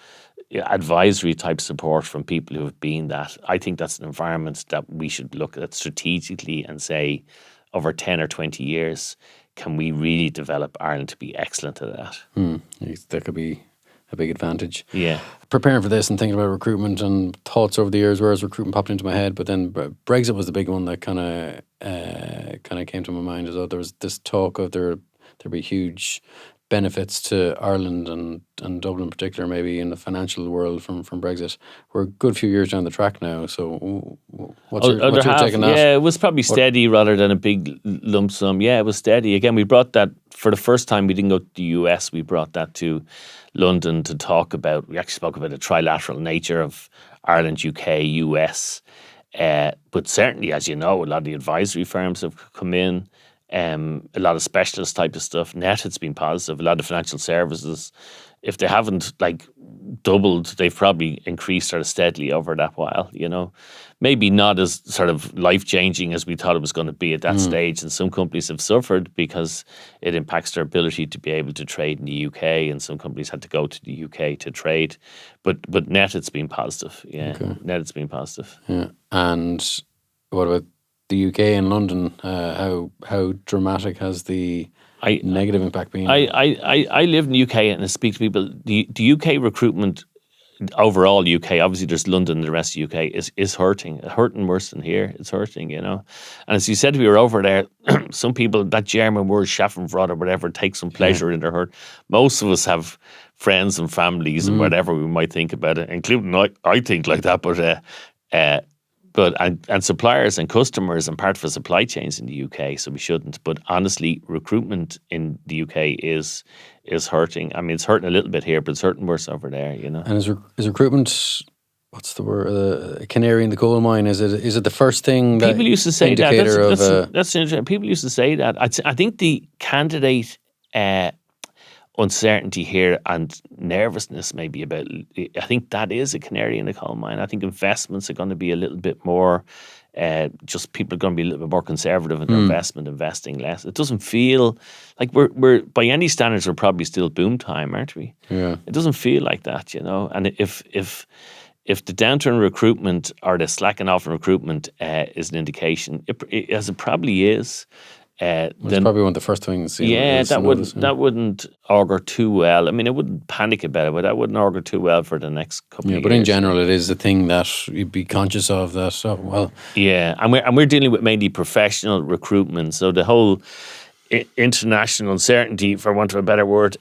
advisory type support from people who have been that. I think that's an environment that we should look at strategically and say, over 10 or 20 years, can we really develop Ireland to be excellent at that? That could be a big advantage. Yeah. Preparing for this and thinking about recruitment and thoughts over the years, whereas recruitment popped into my head, but then Brexit was the big one that kind of came to my mind as well. There was this talk of there'd be huge benefits to Ireland and Dublin in particular, maybe in the financial world from Brexit. We're a good few years down the track now. So what's your take on that? Yeah, it was probably steady rather than a big lump sum. Yeah, it was steady. Again, we brought that for the first time. We didn't go to the US. We brought that to London to talk about. We actually spoke about the trilateral nature of Ireland, UK, US. But certainly, as you know, a lot of the advisory firms have come in. A lot of specialist type of stuff. Net has been positive. A lot of financial services, if they haven't like doubled, they've probably increased sort of steadily over that while, you know. Maybe not as sort of life-changing as we thought it was going to be at that stage. And some companies have suffered because it impacts their ability to be able to trade in the UK, and some companies had to go to the UK to trade. But net, it's been positive. Yeah, okay. Net, it's been positive. Yeah. And what about the UK and London? How dramatic has the negative impact been? I live in the UK and I speak to people. The UK recruitment, overall UK, obviously there's London and the rest of the UK, is hurting worse than here. It's hurting, you know. And as you said, we were over there, some people, that German word Schaffenfreude or whatever, take some pleasure in their hurt. Most of us have friends and families and whatever we might think about it, including I think like that, but suppliers and customers and part of the supply chains in the UK, so we shouldn't. But honestly, recruitment in the UK is hurting. I mean, it's hurting a little bit here, but it's hurting worse over there, you know. And is recruitment, what's the word? Canary in the coal mine? Is it the first thing that people used to say indicator that's interesting. People used to say that. I think the candidate uncertainty here and nervousness maybe about, I think that is a canary in the coal mine. I think investments are going to be a little bit more, just people are going to be a little bit more conservative in their investing less. It doesn't feel like we're by any standards, we're probably still boom time, aren't we? Yeah. It doesn't feel like that, you know. And if the downturn in recruitment or the slacking off in recruitment is an indication, as it probably is, it's probably one of the first things. Yeah, that wouldn't augur too well. I mean, I wouldn't panic about it, but that wouldn't augur too well for the next couple of years. But in general, it is a thing that you'd be conscious of. That Yeah, and we're dealing with mainly professional recruitment, so the whole international uncertainty, for want of a better word,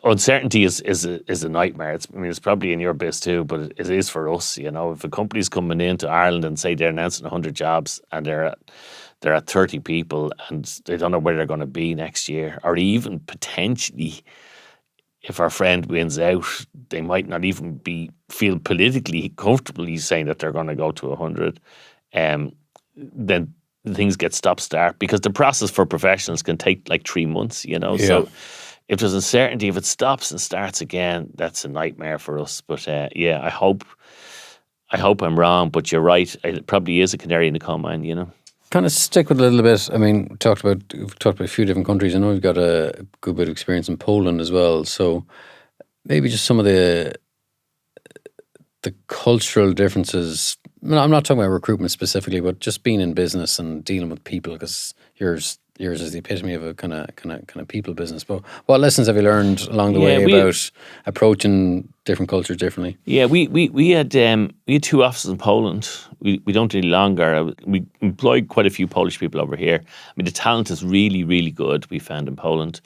uncertainty is a nightmare. It's probably in your biz too, but it is for us. You know, if a company's coming into Ireland and say they're announcing 100 jobs and they're at 30 people and they don't know where they're going to be next year, or even potentially, if our friend wins out, they might not even feel politically comfortably saying that they're going to go to 100. Then things get stop-start, because the process for professionals can take like 3 months, you know. Yeah. So if there's uncertainty, if it stops and starts again, that's a nightmare for us. But I hope I'm wrong, but you're right. It probably is a canary in the coal mine, you know. Kind of stick with it a little bit. I mean, we've talked about a few different countries. I know we've got a good bit of experience in Poland as well. So maybe just some of the cultural differences. I'm not talking about recruitment specifically, but just being in business and dealing with people, because yours is the epitome of a kind of people business. But what lessons have you learned along the way about approaching different cultures differently? Yeah, we had 2 offices in Poland. We don't any longer. We employed quite a few Polish people over here. I mean, the talent is really, really good, we found in Poland.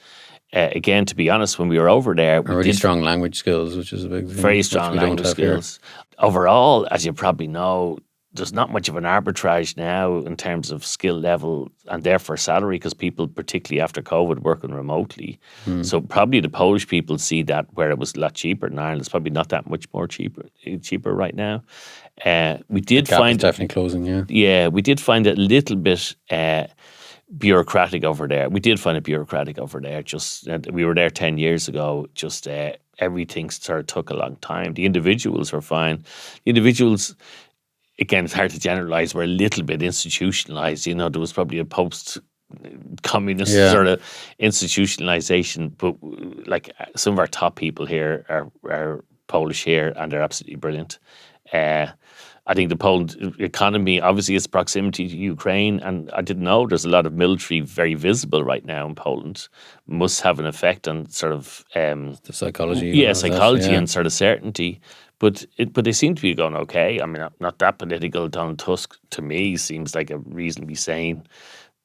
Again, to be honest, when we were over there, we did strong language skills, which is a big thing. Very strong language skills. Overall, as you probably know, there's not much of an arbitrage now in terms of skill level and therefore salary, because people, particularly after COVID, working remotely. So probably the Polish people see that where it was a lot cheaper in Ireland, it's probably not that much more cheaper right now. We did find it's definitely closing. Yeah, we did find it a little bit bureaucratic over there. Just we were there 10 years ago. Just everything sort of took a long time. The individuals were fine. The individuals, again, it's hard to generalize, were a little bit institutionalized. You know, there was probably a post-communist sort of institutionalization. But like some of our top people here are Polish here, and they're absolutely brilliant. I think the Poland economy, obviously its proximity to Ukraine, and I didn't know there's a lot of military very visible right now in Poland, must have an effect on sort of The psychology. psychology and sort of certainty. But they seem to be going okay. I mean, not that political. Donald Tusk, to me, seems like a reasonably sane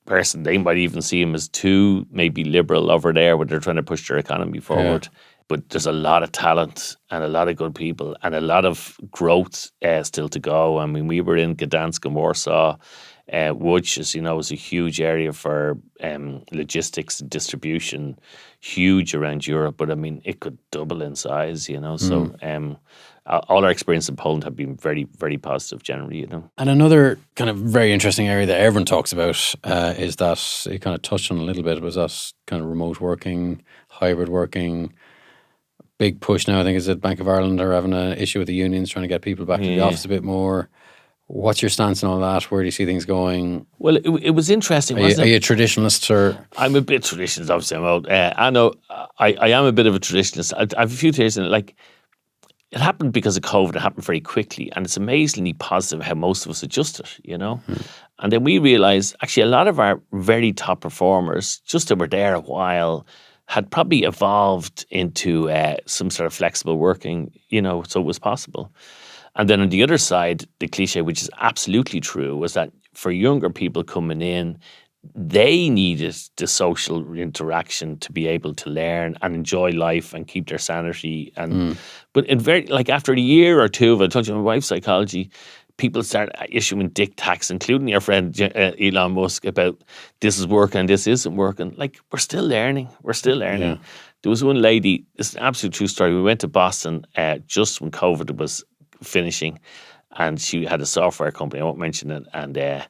person. They might even see him as too maybe liberal over there when they're trying to push their economy forward. But there's a lot of talent and a lot of good people and a lot of growth still to go. I mean, we were in Gdansk and Warsaw, which, as you know, is a huge area for logistics and distribution, huge around Europe. But I mean, it could double in size, you know. So all our experience in Poland have been very, very positive generally, you know. And another kind of very interesting area that everyone talks about is that, you kind of touched on a little bit, was that kind of remote working, hybrid working. Big push now, I think, is that Bank of Ireland are having an issue with the unions trying to get people back to the office a bit more. What's your stance on all that? Where do you see things going? Well, it was interesting, wasn't Are it? you a traditionalist or? I'm a bit traditionalist, obviously. I'm old. I know I am a bit of a traditionalist. I have a few theories in it. Like, it happened because of COVID. It happened very quickly, and it's amazingly positive how most of us adjusted, you know. And then we realised, actually, a lot of our very top performers, just that were there a while, had probably evolved into some sort of flexible working, you know, so it was possible. And then on the other side, the cliche, which is absolutely true, was that for younger people coming in, they needed the social interaction to be able to learn and enjoy life and keep their sanity. And but in very, like, after a year or two of, I told you, my wife's psychology, people start issuing diktats, including your friend Elon Musk, about this is working and this isn't working. Like, we're still learning. Yeah. There was one lady, it's an absolute true story. We went to Boston just when COVID was finishing, and she had a software company, I won't mention it, and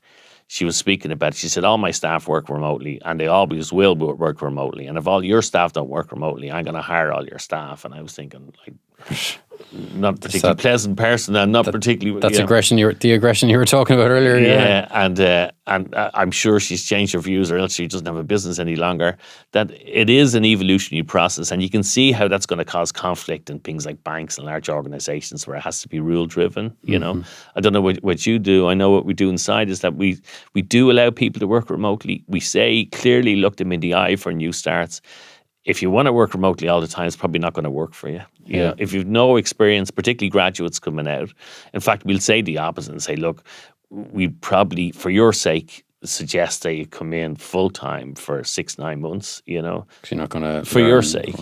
she was speaking about it. She said, all my staff work remotely, and they always will work remotely. And if all your staff don't work remotely, I'm going to hire all your staff. And I was thinking, like, not particularly pleasant person, and not particularly. That's aggression. The aggression you were talking about earlier. Yeah, and I'm sure she's changed her views, or else she doesn't have a business any longer. That it is an evolutionary process, and you can see how that's going to cause conflict in things like banks and large organizations where it has to be rule driven. You know, I don't know what you do. I know what we do inside is that we do allow people to work remotely. We say clearly, look them in the eye for new starts. If you want to work remotely all the time, it's probably not going to work for you. You know, if you've no experience, particularly graduates coming out. In fact, we'll say the opposite and say, look, we probably, for your sake, suggest that you come in full time for 6-9 months, you know. You're not going to. For your sake,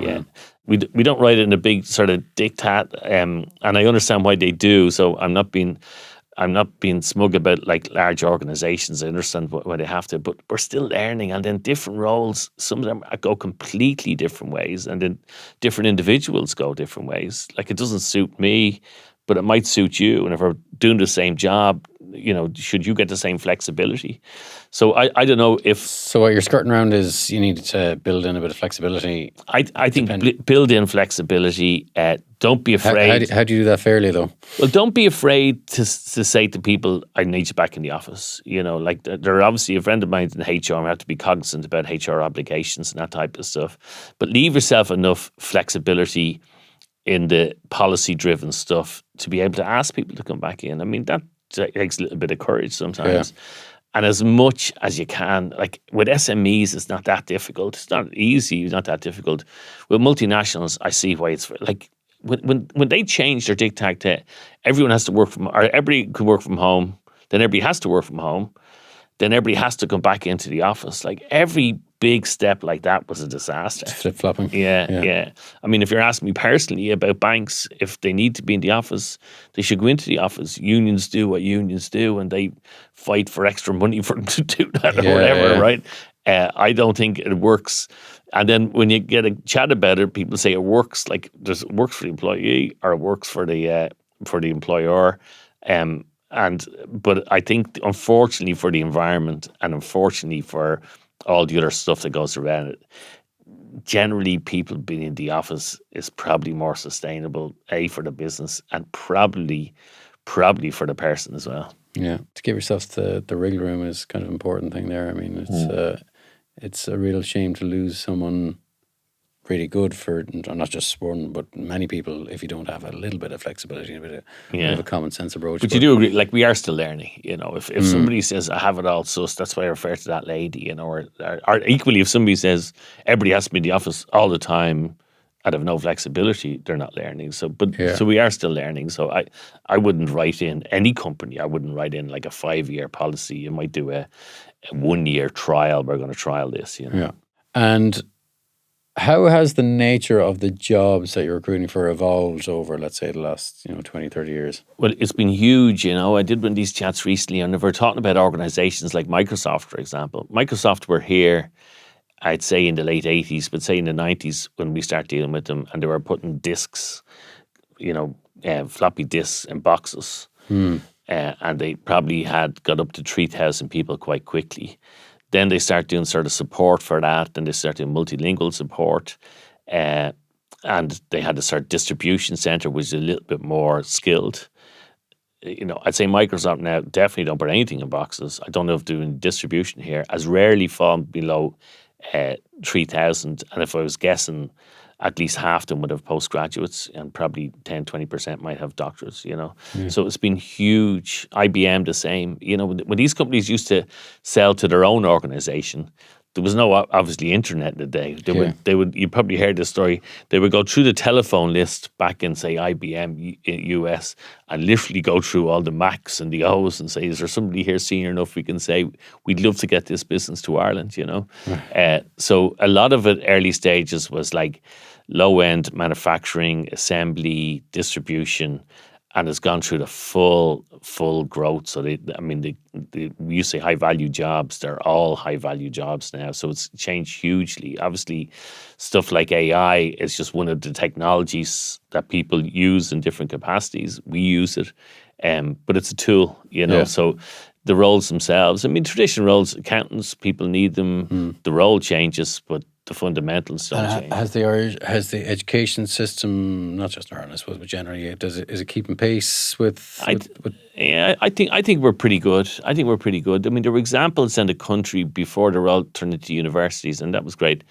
We don't write it in a big sort of diktat, and I understand why they do, so I'm not being smug about, like, large organizations. I understand why they have to, but we're still learning. And then different roles, some of them go completely different ways, and then different individuals go different ways. Like, it doesn't suit me, but it might suit you. And if we're doing the same job, you know, should you get the same flexibility? So I don't know if... So what you're skirting around is you need to build in a bit of flexibility. I think build in flexibility. Don't be afraid. How do you do that fairly, though? Well, don't be afraid to say to people, I need you back in the office. You know, like, there are obviously a friend of mine in HR, and we have to be cognizant about HR obligations and that type of stuff. But leave yourself enough flexibility in the policy-driven stuff to be able to ask people to come back in. I mean, that takes a little bit of courage sometimes. And as much as you can, like, with SMEs, it's not that difficult. It's not easy. It's not that difficult. With multinationals, I see why it's like, when they change their diktat to everyone has to work from, or everybody can work from home, then everybody has to work from home, then everybody has to come back into the office. Like, every big step like that was a disaster. Flip-flopping. Yeah. I mean, if you're asking me personally about banks, if they need to be in the office, they should go into the office. Unions do what unions do, and they fight for extra money for them to do that or whatever, right? I don't think it works. And then when you get a chat about it, people say it works. Like, it works for the employee or it works for the employer. But I think, unfortunately for the environment and unfortunately for all the other stuff that goes around it, generally people being in the office is probably more sustainable, for the business and probably for the person as well. Yeah, to give yourself the wriggle room is kind of an important thing there. I mean, it's a real shame to lose someone pretty good for not just one, but many people if you don't have a little bit of flexibility, a bit of a common sense approach. But you do agree, like we are still learning, you know. If somebody says I have it all sus, that's why I refer to that lady, you know. Or equally, if somebody says everybody has to be in the office all the time and have no flexibility, they're not learning. So we are still learning. So I wouldn't write in any company. I wouldn't write in like a 5-year policy. You might do a 1-year trial. We're going to trial this, you know. Yeah. And how has the nature of the jobs that you're recruiting for evolved over, let's say, the last 20, 30 years? Well, it's been huge, you know. I did one of these chats recently, and we're talking about organizations like Microsoft, for example. Microsoft were here, I'd say, in the late 80s, but say in the 90s when we started dealing with them, and they were putting discs, floppy disks in boxes. And they probably had got up to 3,000 people quite quickly. Then they start doing sort of support for that. Then they start doing multilingual support. And they had a sort of distribution center, which is a little bit more skilled. You know, I'd say Microsoft now definitely don't put anything in boxes. I don't know if doing distribution here has rarely fallen below 3,000. And if I was guessing, at least half them would have postgraduates and probably 10, 20% might have doctorates, you know. So it's been huge. IBM the same. You know, when these companies used to sell to their own organization, there was no obviously internet in the day. They would you probably heard this story. They would go through the telephone list back in say IBM US and literally go through all the Macs and the O's and say, is there somebody here senior enough we can say we'd love to get this business to Ireland, you know? So a lot of it early stages was like low end manufacturing, assembly, distribution, and has gone through the full growth. So we used to say high value jobs. They're all high value jobs now. So it's changed hugely. Obviously, stuff like AI is just one of the technologies that people use in different capacities. We use it, but it's a tool, you know. So the roles themselves. I mean, traditional roles, accountants, people need them. The role changes, but the fundamentals don't change. Has the education system, not just in Ireland, I suppose, but generally, is it keeping pace with? Yeah, I think we're pretty good. I mean, there were examples in the country before they were all turned into universities, and that was great.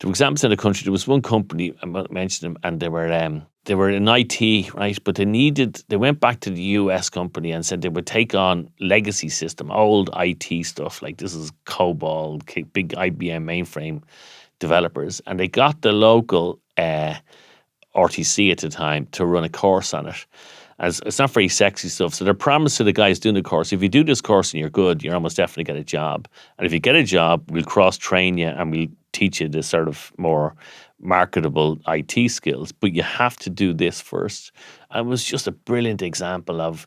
There were examples in the country. There was one company, I mentioned them, and they were in IT, right? But they went back to the US company and said they would take on legacy system, old IT stuff, like this is COBOL, big IBM mainframe developers, and they got the local RTC at the time to run a course on it. As it's not very sexy stuff. So their promise to the guys doing the course, if you do this course and you're good, you're almost definitely get a job. And if you get a job, we'll cross-train you and we'll teach you the sort of more marketable IT skills. But you have to do this first. And it was just a brilliant example of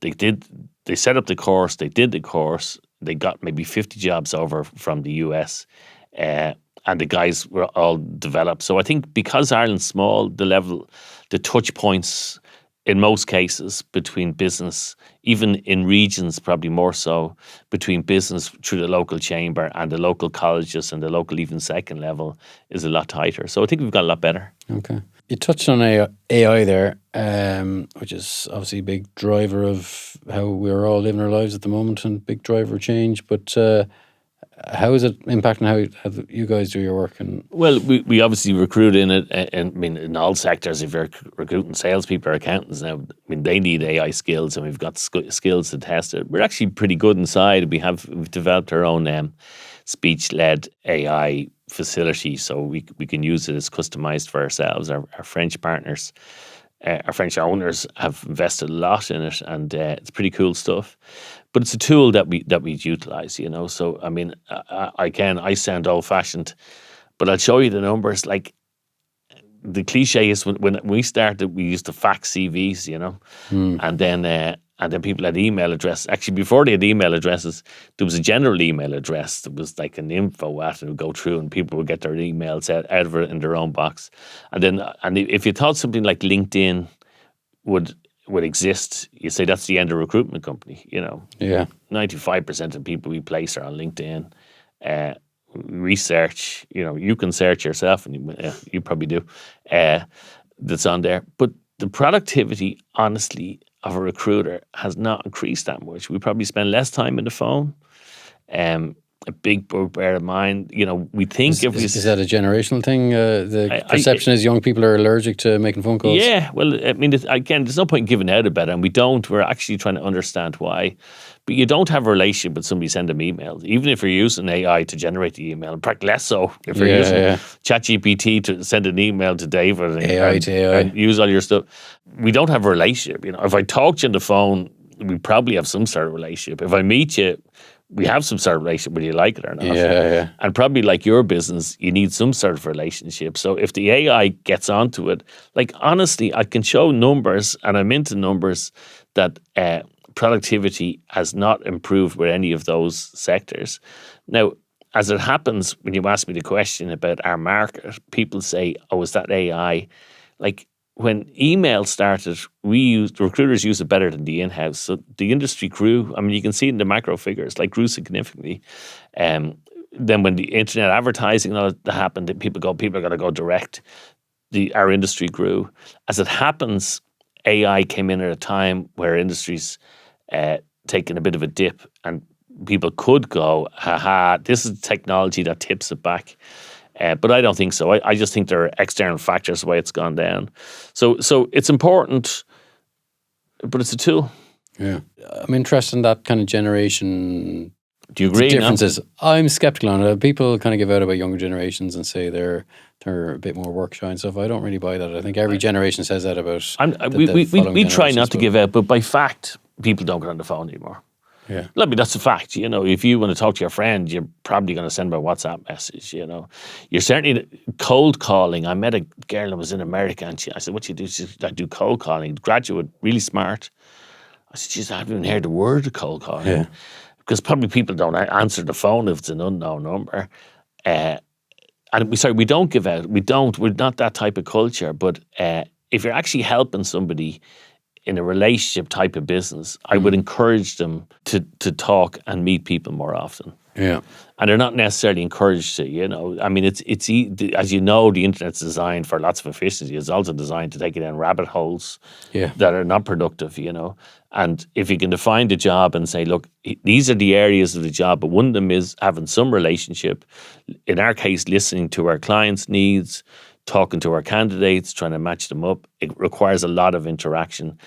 they set up the course, they did the course, they got maybe 50 jobs over from the US, and the guys were all developed. So I think because Ireland's small, the touch points in most cases between business, even in regions probably more so, between business through the local chamber and the local colleges and the local even second level is a lot tighter. So I think we've got a lot better. Okay. You touched on AI there, which is obviously a big driver of how we're all living our lives at the moment and big driver of change. But how is it impacting how you guys do your work? Well, we obviously recruit in it, and I mean in all sectors. If you're recruiting salespeople or accountants now, I mean they need AI skills, and we've got skills to test it. We're actually pretty good inside. We've developed our own speech-led AI facility, so we can use it as customized for ourselves. Our French partners, our French owners have invested a lot in it, and it's pretty cool stuff. But it's a tool that we utilize, you know. So I mean, I sound old-fashioned, but I'll show you the numbers. Like the cliche is when we started, we used to fax CVs, you know, and then people had email address. Actually, before they had email addresses, there was a general email address. There was like an info at, and it would go through, and people would get their emails out of it in their own box. And if you thought something like LinkedIn would exist, you say that's the end of recruitment company, you know. Yeah. 95% of people we place are on LinkedIn. Research, you know, you can search yourself, and you probably do, that's on there. But the productivity, honestly, of a recruiter has not increased that much. We probably spend less time on the phone. a big bugbear of mine. You know, we think Is that a generational thing? The I- perception is young people are allergic to making phone calls. Yeah, well, I mean, again, there's no point in giving out about it, and we don't. We're actually trying to understand why. But you don't have a relationship with somebody sending emails, even if you're using AI to generate the email. In fact, less so if you're using ChatGPT to send an email to David and use all your stuff. We don't have a relationship. You know, if I talk to you on the phone, we probably have some sort of relationship. If I meet you, we have some sort of relationship, whether you like it or not. And probably like your business, you need some sort of relationship. So if the AI gets onto it, like honestly, I can show numbers, and I'm into numbers, that productivity has not improved with any of those sectors. Now, as it happens, when you ask me the question about our market, people say, oh, is that AI? Like, when email started, the recruiters used it better than the in-house. So the industry grew. I mean, you can see it in the macro figures, like grew significantly. Then when the internet advertising and all that happened, people are going to go direct. Our industry grew. As it happens, AI came in at a time where industries taking a bit of a dip, and people could go, this is technology that tips it back. But I don't think so. I just think there are external factors why it's gone down. So it's important, but it's a tool. Yeah. I'm interested in that kind of generation. Do you agree? Differences. I'm skeptical on it. People kind of give out about younger generations and say they're a bit more work shy and stuff. I don't really buy that. I think every generation says that about. We try not to give out, but by fact, people don't get on the phone anymore. Yeah. I mean, that's a fact. You know, if you want to talk to your friend, you're probably going to send them a WhatsApp message, you know. You're certainly cold calling. I met a girl that was in America, and I said, what do you do? She said, I do cold calling. Graduate, really smart. I said, geez, I haven't even heard the word of cold calling. Yeah. Because probably people don't answer the phone if it's an unknown number. And we don't give out. We're not that type of culture. But if you're actually helping somebody in a relationship type of business, I would encourage them to talk and meet people more often. Yeah. And they're not necessarily encouraged to, you know. I mean, it's as you know, the internet's designed for lots of efficiency. It's also designed to take you down rabbit holes that are not productive, you know. And if you can define the job and say, look, these are the areas of the job, but one of them is having some relationship. In our case, listening to our clients' needs, talking to our candidates, trying to match them up. It requires a lot of interaction.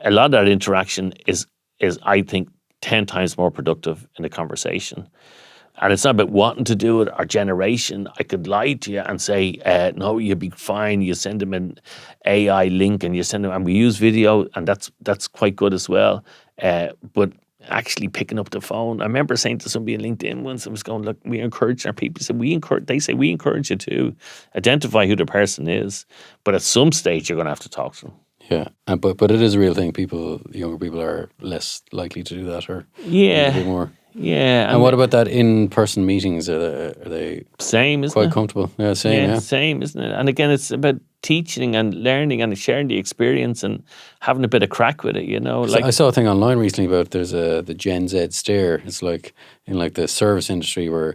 A lot of that interaction is I think, 10 times more productive in a conversation. And it's not about wanting to do it or generation. I could lie to you and say, no, you'll be fine. You send them an AI link and you send them, and we use video, and that's quite good as well. But actually picking up the phone. I remember saying to somebody on LinkedIn once, I was going, look, we encourage our people. They say we encourage you to identify who the person is. But at some stage, you're going to have to talk to them. Yeah, but it is a real thing. Younger people are less likely to do that, or a bit more. Yeah. And what about that in-person meetings? Are they same? Isn't quite it? comfortable? Yeah, same. Yeah, same, isn't it? And again, it's about teaching and learning and sharing the experience and having a bit of crack with it. You know, like I saw a thing online recently about there's the Gen Z stare. It's like in like the service industry where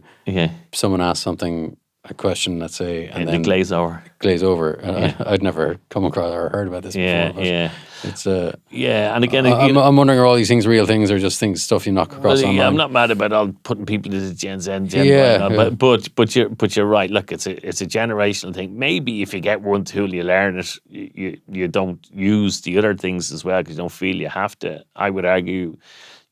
someone asks something. A question, let's say, and then glaze over. I'd never come across or heard about this before. It's and again, I'm wondering, are all these things real things or just stuff you knock across online? I'm not mad about all putting people into Gen Z, but you're right. Look, it's a generational thing. Maybe if you get one tool, you learn it. You don't use the other things as well because you don't feel you have to. I would argue.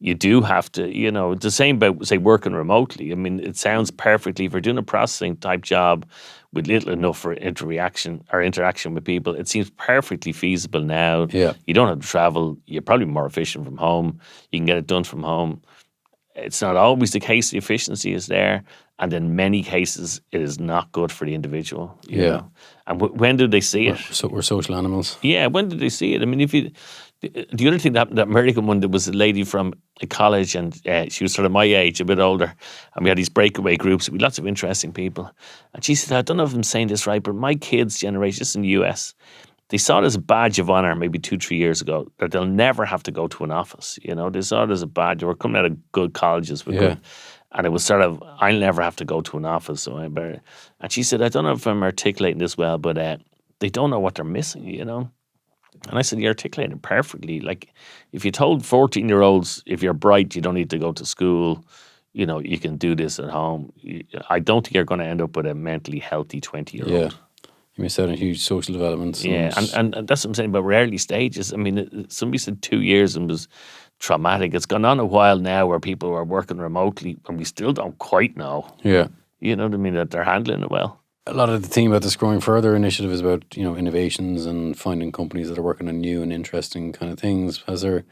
You do have to, you know, the same about, say, working remotely. I mean, it sounds perfectly, if you're doing a processing type job with little enough for interaction with people, it seems perfectly feasible now. Yeah. You don't have to travel. You're probably more efficient from home. You can get it done from home. It's not always the case the efficiency is there. And in many cases, it is not good for the individual. You know? And when do they see it? So we're social animals. Yeah, when did they see it? I mean, the other thing that American one, there was a lady from a college, and she was sort of my age, a bit older, and we had these breakaway groups with lots of interesting people. And she said, I don't know if I'm saying this right, but my kids' generation, this is in the US, they saw it as a badge of honor maybe 2-3 years ago that they'll never have to go to an office. You know, they saw it as a badge. They were coming out of good colleges with good, and it was sort of, I'll never have to go to an office. So I better. And she said, I don't know if I'm articulating this well, but they don't know what they're missing, you know. And I said, you're articulating perfectly. Like, if you told 14-year-olds, if you're bright, you don't need to go to school, you can do this at home. I don't think you're going to end up with a mentally healthy 20-year-old. You miss out on huge social developments. Yeah, and that's what I'm saying about early stages. I mean, somebody said 2 years and was traumatic. It's gone on a while now where people are working remotely and we still don't quite know. Yeah. You know what I mean? That they're handling it well. A lot of the theme about this Growing Further initiative is about, innovations and finding companies that are working on new and interesting kind of things. Has there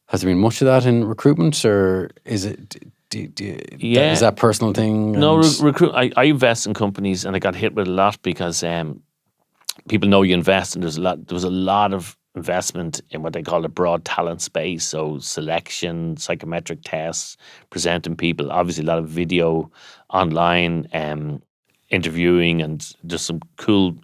been much of that in recruitment, or is it... is that a personal thing? No, I invest in companies, and I got hit with a lot because people know you invest, and there was a lot of investment in what they call a broad talent space. So selection, psychometric tests, presenting people, obviously a lot of video online, interviewing, and just some cool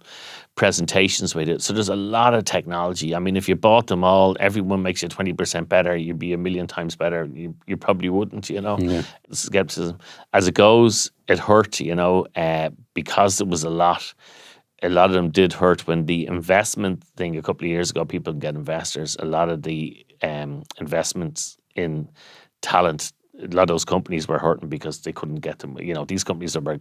presentations with it. So there's a lot of technology. I mean, if you bought them all, everyone makes you 20% better, you'd be a million times better. You probably wouldn't, Skepticism. As it goes, it hurt, because it was a lot of them did hurt. When the investment thing a couple of years ago, people can get investors, a lot of the investments in talent, a lot of those companies were hurting because they couldn't get them. These companies were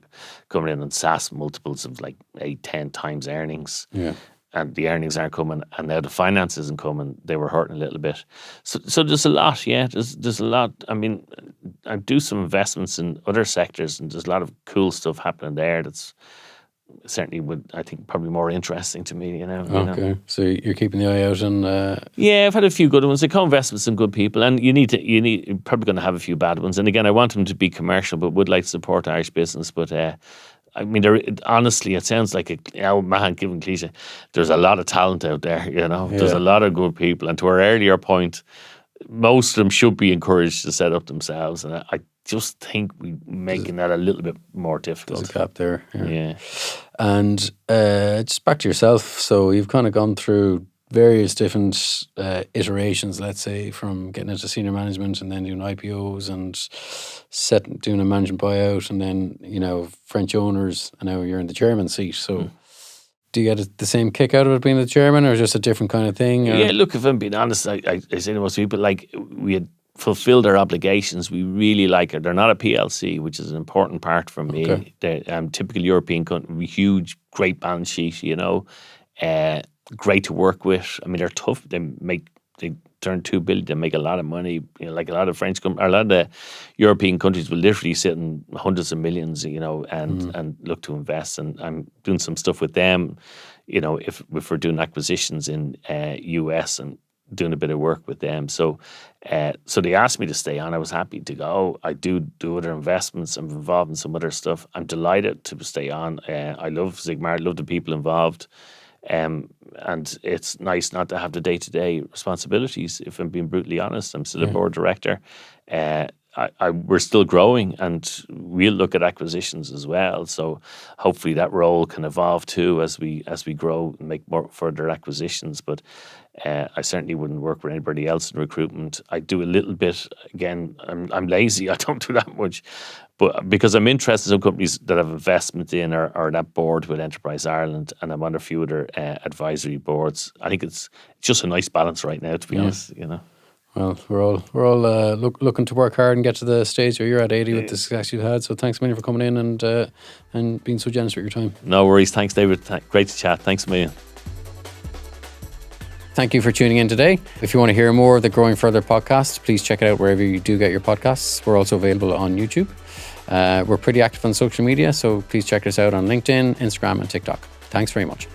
coming in on SaaS multiples of like 8-10 times earnings. Yeah. And the earnings aren't coming, and now the finance isn't coming. They were hurting a little bit. So there's a lot, there's a lot. I mean, I do some investments in other sectors, and there's a lot of cool stuff happening there that's certainly I think probably more interesting to me, Okay, so you're keeping the eye out on... Yeah, I've had a few good ones. They co-invest with some good people, and you're probably going to have a few bad ones. And again, I want them to be commercial, but would like to support Irish business. But I mean, honestly, it sounds like given cliche. There's a lot of talent out there, There's a lot of good people. And to our earlier point, most of them should be encouraged to set up themselves. And I just think we're making that a little bit more difficult. There's a gap there. Yeah. And just back to yourself. So you've kind of gone through various different iterations, let's say, from getting into senior management and then doing IPOs and doing a management buyout, and then, French owners, and now you're in the chairman seat. So do you get the same kick out of it being the chairman, or just a different kind of thing? Or? Yeah, look, if I'm being honest, I say to most people, like, we had fulfilled our obligations. We really like it. They're not a PLC, which is an important part for me. Okay. They're typical European country, huge, great balance sheet, great to work with. I mean, they're tough. They turn 2 billion, they make a lot of money. Like a lot of French companies, a lot of the European countries will literally sit in hundreds of millions, and look to invest. And I'm doing some stuff with them, if we're doing acquisitions in US and doing a bit of work with them. So they asked me to stay on. I was happy to go. I do other investments. I'm involved in some other stuff. I'm delighted to stay on. I love Sigma. I love the people involved. And it's nice not to have the day-to-day responsibilities, if I'm being brutally honest. I'm still a board director. We're still growing, and we'll look at acquisitions as well. So hopefully that role can evolve too as we grow and make more further acquisitions. But I certainly wouldn't work with anybody else in recruitment. I do a little bit. Again, I'm lazy. I don't do that much. But because I'm interested in some companies that have investment in or that board with Enterprise Ireland, and I'm on a few other advisory boards. I think it's just a nice balance right now, to be honest. Well, we're all looking to work hard and get to the stage where you're at, Adie, with the success you've had. So thanks a million for coming in and being so generous with your time. No worries. Thanks, David. Great to chat. Thanks a million. Thank you for tuning in today. If you want to hear more of the Growing Further podcast, please check it out wherever you do get your podcasts. We're also available on YouTube. We're pretty active on social media, so please check us out on LinkedIn, Instagram, and TikTok. Thanks very much.